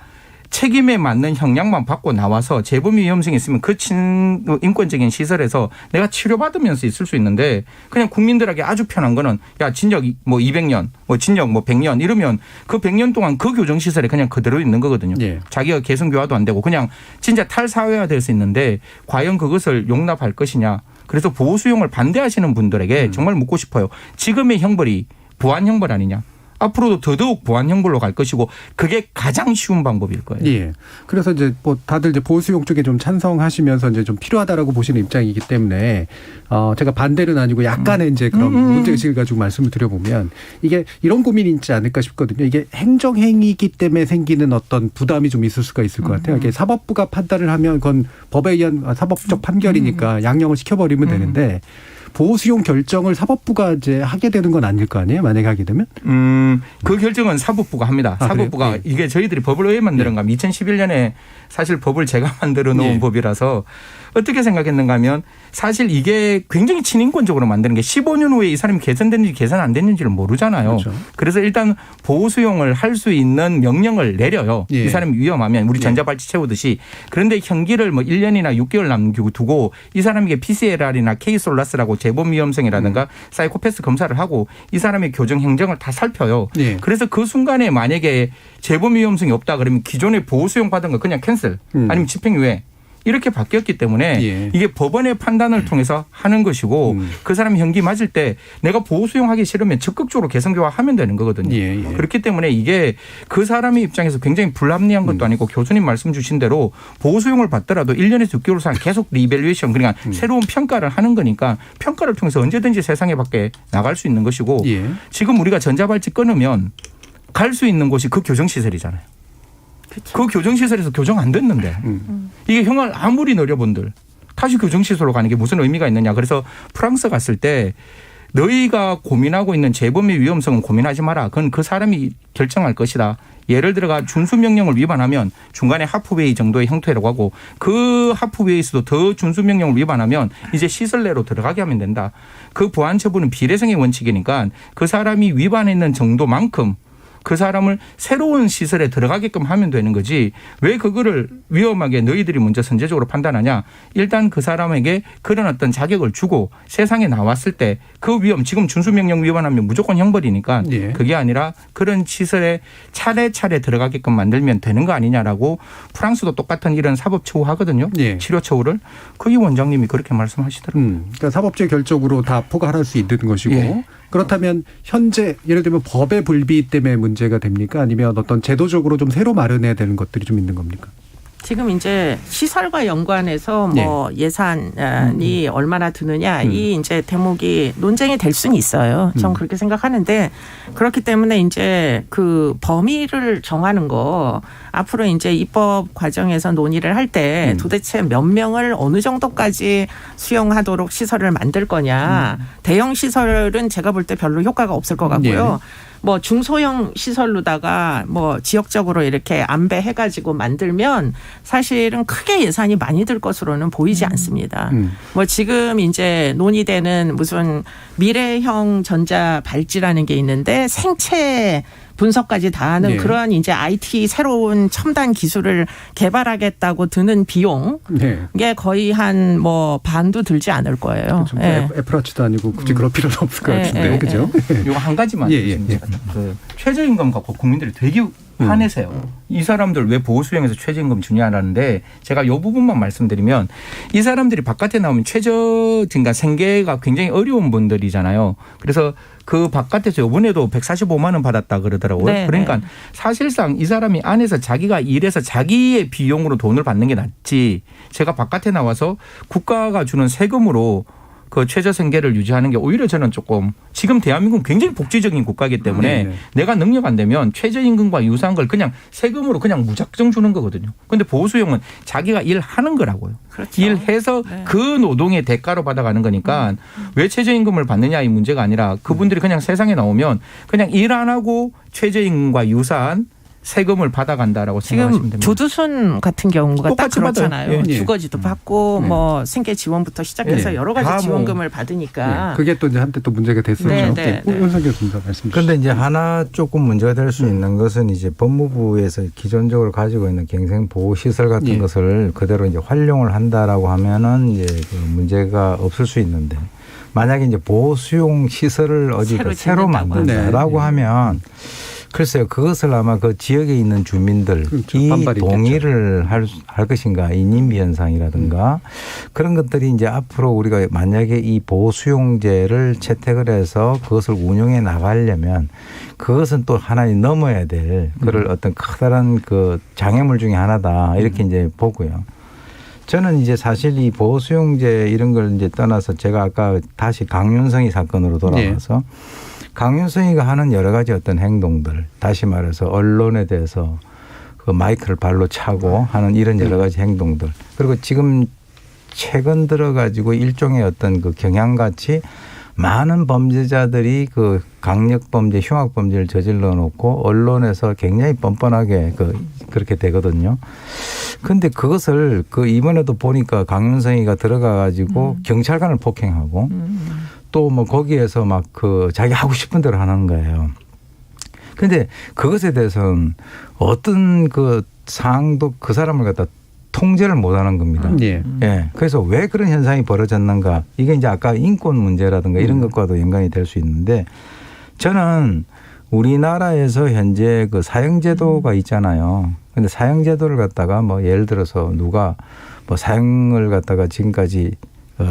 책임에 맞는 형량만 받고 나와서 재범 위험성이 있으면 그 친인권적인 시설에서 내가 치료받으면서 있을 수 있는데 그냥 국민들에게 아주 편한 거는 야 진역 200년 진역 100년 이러면 그 100년 동안 그 교정시설에 그냥 그대로 있는 거거든요. 자기가 개성교화도 안 되고 그냥 진짜 탈사회화 될 수 있는데 과연 그것을 용납할 것이냐. 그래서 보호수용을 반대하시는 분들에게 정말 묻고 싶어요. 지금의 형벌이 보안 형벌 아니냐. 앞으로도 더더욱 보안 형벌로 갈 것이고 그게 가장 쉬운 방법일 거예요. 예. 그래서 이제 다들 이제 보호수용 쪽에 좀 찬성하시면서 이제 좀 필요하다라고 보시는 입장이기 때문에 제가 반대는 아니고 약간의 이제 그런 문제의식을 가지고 말씀을 드려보면 이게 이런 고민이 있지 않을까 싶거든요. 이게 행정행위이기 때문에 생기는 어떤 부담이 좀 있을 수가 있을 것 같아요. 이게 사법부가 판단을 하면 그건 법에 의한 사법적 판결이니까 양형을 시켜버리면 되는데 보호수용 결정을 사법부가 이제 하게 되는 건 아닐 거 아니에요? 만약에 하게 되면? 그 결정은 사법부가 합니다. 사법부가 이게 저희들이 법을 왜 만드는가 하면 2011년에 사실 법을 제가 만들어 놓은 법이라서 어떻게 생각했는가 하면 사실 이게 굉장히 친인권적으로 만드는 게 15년 후에 이 사람이 개선됐는지 개선 안 됐는지를 모르잖아요. 그렇죠. 그래서 일단 보호수용을 할 수 있는 명령을 내려요. 이 사람이 위험하면 우리 전자발찌 채우듯이. 그런데 형기를 1년이나 6개월 남기고 이 사람에게 PCLR이나 K솔라스라고 재범 위험성이라든가 사이코패스 검사를 하고 이 사람의 교정 행정을 다 살펴요. 그래서 그 순간에 만약에 재범 위험성이 없다 그러면 기존에 보호수용 받은 거 그냥 캔슬 아니면 집행유예. 이렇게 바뀌었기 때문에 이게 법원의 판단을 통해서 하는 것이고 그 사람이 형기 맞을 때 내가 보호 수용하기 싫으면 적극적으로 개성교화하면 되는 거거든요. 그렇기 때문에 이게 그 사람의 입장에서 굉장히 불합리한 것도 아니고 교수님 말씀 주신 대로 보호 수용을 받더라도 1년에서 6개월 상 계속 리밸류에이션 그러니까 새로운 평가를 하는 거니까 평가를 통해서 언제든지 세상에 밖에 나갈 수 있는 것이고 지금 우리가 전자발찌 끊으면 갈 수 있는 곳이 그 교정시설이잖아요. 그 교정시설에서 교정 안 됐는데 이게 형을 아무리 늘려본들 다시 교정시설로 가는 게 무슨 의미가 있느냐. 그래서 프랑스 갔을 때 너희가 고민하고 있는 재범의 위험성은 고민하지 마라. 그건 그 사람이 결정할 것이다. 예를 들어가 준수명령을 위반하면 중간에 하프웨이 정도의 형태라고 하고 그 하프웨이에서도 더 준수명령을 위반하면 이제 시설 내로 들어가게 하면 된다. 그 보안 처분은 비례성의 원칙이니까 그 사람이 위반했는 정도만큼 그 사람을 새로운 시설에 들어가게끔 하면 되는 거지 왜 그거를 위험하게 너희들이 먼저 선제적으로 판단하냐. 일단 그 사람에게 그런 어떤 자격을 주고 세상에 나왔을 때 그 위험 지금 준수명령 위반하면 무조건 형벌이니까 그게 아니라 그런 시설에 차례차례 들어가게끔 만들면 되는 거 아니냐라고 프랑스도 똑같은 이런 사법처우 하거든요. 치료처우를. 거기 원장님이 그렇게 말씀하시더라고요. 그러니까 사법적 결정으로 다 포괄할 수 있는 것이고 그렇다면 현재 예를 들면 법의 불비 때문에 문제가 됩니까? 아니면 어떤 제도적으로 좀 새로 마련해야 되는 것들이 좀 있는 겁니까? 지금 이제 시설과 연관해서 예산이 얼마나 드느냐 이 이제 대목이 논쟁이 될 수는 있어요. 전 그렇게 생각하는데 그렇기 때문에 이제 그 범위를 정하는 거 앞으로 이제 입법 과정에서 논의를 할 때 도대체 몇 명을 어느 정도까지 수용하도록 시설을 만들 거냐. 대형 시설은 제가 볼 때 별로 효과가 없을 것 같고요. 뭐 중소형 시설로다가 뭐 지역적으로 이렇게 안배해가지고 만들면 사실은 크게 예산이 많이 들 것으로는 보이지 않습니다. 뭐 지금 이제 논의되는 무슨 미래형 전자 발찌라는 게 있는데 생체 분석까지 다 하는 네. 그러한 이제 IT 새로운 첨단 기술을 개발하겠다고 드는 비용 네. 이게 거의 한 뭐 반도 들지 않을 거예요. 좀 애플워치도 아니고 굳이 그럴 필요는 없을 것 같은데, 그죠? 이거 한 가지만 예. 그 최저임금 갖고 국민들이 되게 화내세요. 이 사람들 왜 보호수용해서 최저임금 주냐라는데 제가 이 부분만 말씀드리면 이 사람들이 바깥에 나오면 그러니까 생계가 굉장히 어려운 분들이잖아요. 그래서 그 바깥에서 이번에도 145만 원 받았다 그러더라고요. 네, 그러니까 네. 사실상 이 사람이 안에서 자기가 일해서 자기의 비용으로 돈을 받는 게 낫지 제가 바깥에 나와서 국가가 주는 세금으로 그 최저 생계를 유지하는 게 오히려 저는 조금 지금 대한민국은 굉장히 복지적인 국가이기 때문에 네네. 내가 능력 안 되면 최저임금과 유사한 걸 그냥 세금으로 그냥 무작정 주는 거거든요. 그런데 보호수용은 자기가 일하는 거라고요. 그렇죠. 일해서 네. 그 노동의 대가로 받아가는 거니까 왜 최저임금을 받느냐 이 문제가 아니라 그분들이 그냥 세상에 나오면 그냥 일 안 하고 최저임금과 유사한 세금을 받아간다라고 생각하시면 지금 됩니다. 조두순 같은 경우가 딱 똑같이 그렇잖아요. 받아요. 예. 주거지도 받고 네. 뭐 생계 지원부터 시작해서 예. 여러 다 가지 뭐. 지원금을 받으니까 그게 또 이제 한때 또 문제가 됐었죠. 네. 윤석 교수님 말씀 주시죠. 그런데 이제 하나 조금 문제가 될 수 있는 것은 이제 법무부에서 기존적으로 가지고 있는 갱생 보호 시설 같은 예. 것을 그대로 이제 활용을 한다라고 하면은 이제 그 문제가 없을 수 있는데 만약에 이제 보호 수용 시설을 어디 새로 만든다라고 네. 하면 글쎄요, 그것을 아마 그 지역에 있는 주민들 그렇죠. 이 반발이 동의를 할 것인가, 인임비 현상이라든가 그런 것들이 이제 앞으로 우리가 만약에 이 보호 수용제를 채택을 해서 그것을 운용해 나가려면 그것은 또 하나의 넘어야 될 그럴 어떤 커다란 그 장애물 중에 하나다 이렇게 이제 보고요. 저는 이제 사실 이 보호 수용제 이런 걸 이제 떠나서 제가 아까 다시 강윤성이 사건으로 돌아와서 강윤성이가 하는 여러 가지 어떤 행동들, 다시 말해서 언론에 대해서 그 마이크를 발로 차고 하는 이런 여러 가지 행동들, 그리고 지금 최근 들어가지고 일종의 어떤 그 경향같이 많은 범죄자들이 그 강력범죄, 흉악범죄를 저질러 놓고 언론에서 굉장히 뻔뻔하게 그렇게 되거든요. 근데 그것을 그 이번에도 보니까 강윤성이가 들어가 가지고 경찰관을 폭행하고 또 뭐 거기에서 막 그 자기 하고 싶은 대로 하는 거예요. 근데 그것에 대해서는 어떤 그 사항도 그 사람을 갖다 통제를 못 하는 겁니다. 예. 예. 그래서 왜 그런 현상이 벌어졌는가? 이게 이제 아까 인권 문제라든가 이런 것과도 연관이 될 수 있는데 저는 우리나라에서 현재 그 사형제도가 있잖아요. 근데 사형제도를 갖다가 뭐 예를 들어서 누가 뭐 사형을 갖다가 지금까지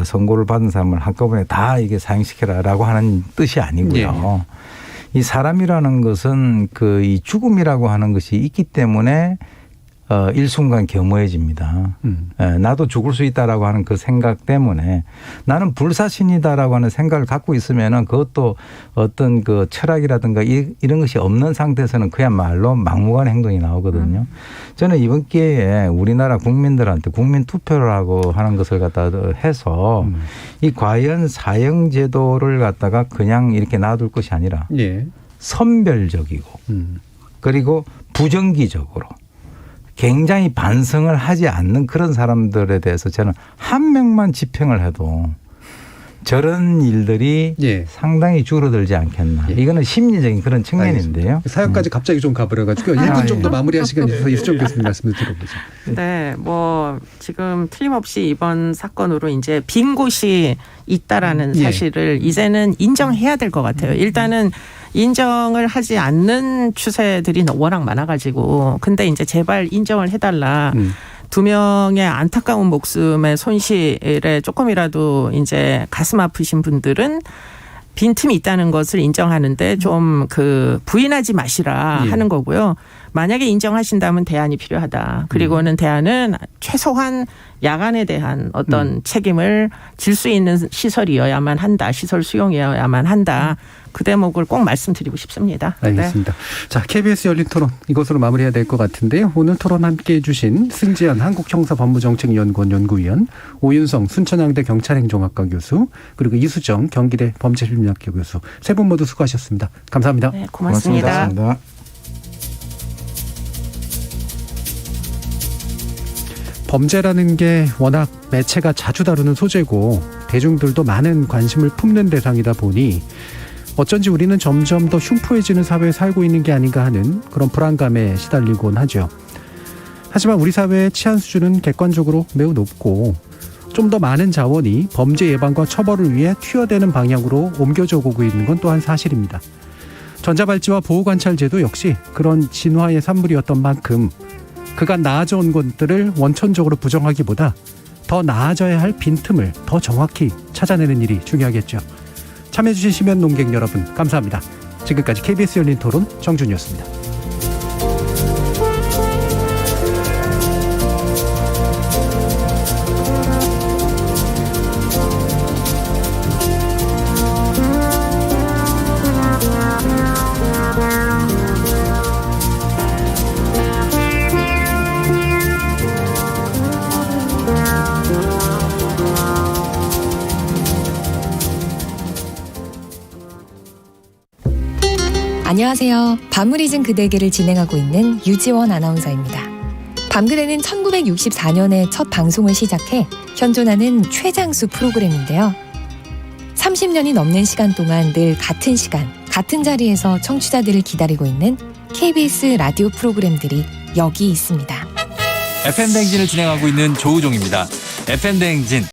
선고를 받은 사람을 한꺼번에 다 이게 사형시켜라라고 하는 뜻이 아니고요. 이 사람이라는 것은 그 이 죽음이라고 하는 것이 있기 때문에 일순간 겸허해집니다. 나도 죽을 수 있다라고 하는 그 생각 때문에 나는 불사신이다라고 하는 생각을 갖고 있으면은 그것도 어떤 그 철학이라든가 이런 것이 없는 상태에서는 그야말로 막무가내 행동이 나오거든요. 저는 이번 기회에 우리나라 국민들한테 국민 투표를 하고 하는 것을 갖다 해서 이 과연 사형제도를 갖다가 그냥 이렇게 놔둘 것이 아니라 선별적이고 그리고 부정기적으로 굉장히 반성을 하지 않는 그런 사람들에 대해서 저는 한 명만 집행을 해도 저런 일들이 상당히 줄어들지 않겠나. 이거는 심리적인 그런 측면인데요. 사역까지 갑자기 좀 가버려가지고 1분 정도 마무리할 시간이 있어서 이수정 교수님 말씀을 들어보죠. 네, 뭐 지금 틀림없이 이번 사건으로 이제 빈 곳이 있다라는 사실을 이제는 인정해야 될 것 같아요. 일단은 인정을 하지 않는 추세들이 워낙 많아가지고 근데 이제 제발 인정을 해달라. 2명의 안타까운 목숨의 손실에 조금이라도 이제 가슴 아프신 분들은 빈틈이 있다는 것을 인정하는데 좀 그 부인하지 마시라 하는 거고요. 만약에 인정하신다면 대안이 필요하다. 그리고는 대안은 최소한 야간에 대한 어떤 책임을 질 수 있는 시설이어야만 한다. 시설 수용이어야만 한다. 그 대목을 꼭 말씀드리고 싶습니다. 알겠습니다. 자, KBS 열린 토론 이것으로 마무리해야 될 것 같은데요. 오늘 토론 함께해 주신 승지연 한국형사법무정책연구원 연구위원, 오윤성 순천향대 경찰행정학과 교수, 그리고 이수정 경기대 범죄심리학교 교수, 세 분 모두 수고하셨습니다. 감사합니다. 네, 고맙습니다. 고맙습니다. 범죄라는 게 워낙 매체가 자주 다루는 소재고 대중들도 많은 관심을 품는 대상이다 보니 어쩐지 우리는 점점 더 흉포해지는 사회에 살고 있는 게 아닌가 하는 그런 불안감에 시달리곤 하죠. 하지만 우리 사회의 치안 수준은 객관적으로 매우 높고 좀 더 많은 자원이 범죄 예방과 처벌을 위해 투여되는 방향으로 옮겨져 오고 있는 건 또한 사실입니다. 전자발찌와 보호관찰제도 역시 그런 진화의 산물이었던 만큼 그간 나아져 온 것들을 원천적으로 부정하기보다 더 나아져야 할 빈틈을 더 정확히 찾아내는 일이 중요하겠죠. 참여해주신 시민 농객 여러분 감사합니다. 지금까지 KBS 열린 토론 정준이었습니다. 안녕하세요. 밤을 잊은 그대에게를 진행하고 있는 유지원 아나운서입니다. 밤그대는 1964년에 첫 방송을 시작해 현존하는 최장수 프로그램인데요. 30년이 넘는 시간 동안 늘 같은 시간, 같은 자리에서 청취자들을 기다리고 있는 KBS 라디오 프로그램들이 여기 있습니다. FM대행진을 진행하고 있는 조우종입니다. FM대행진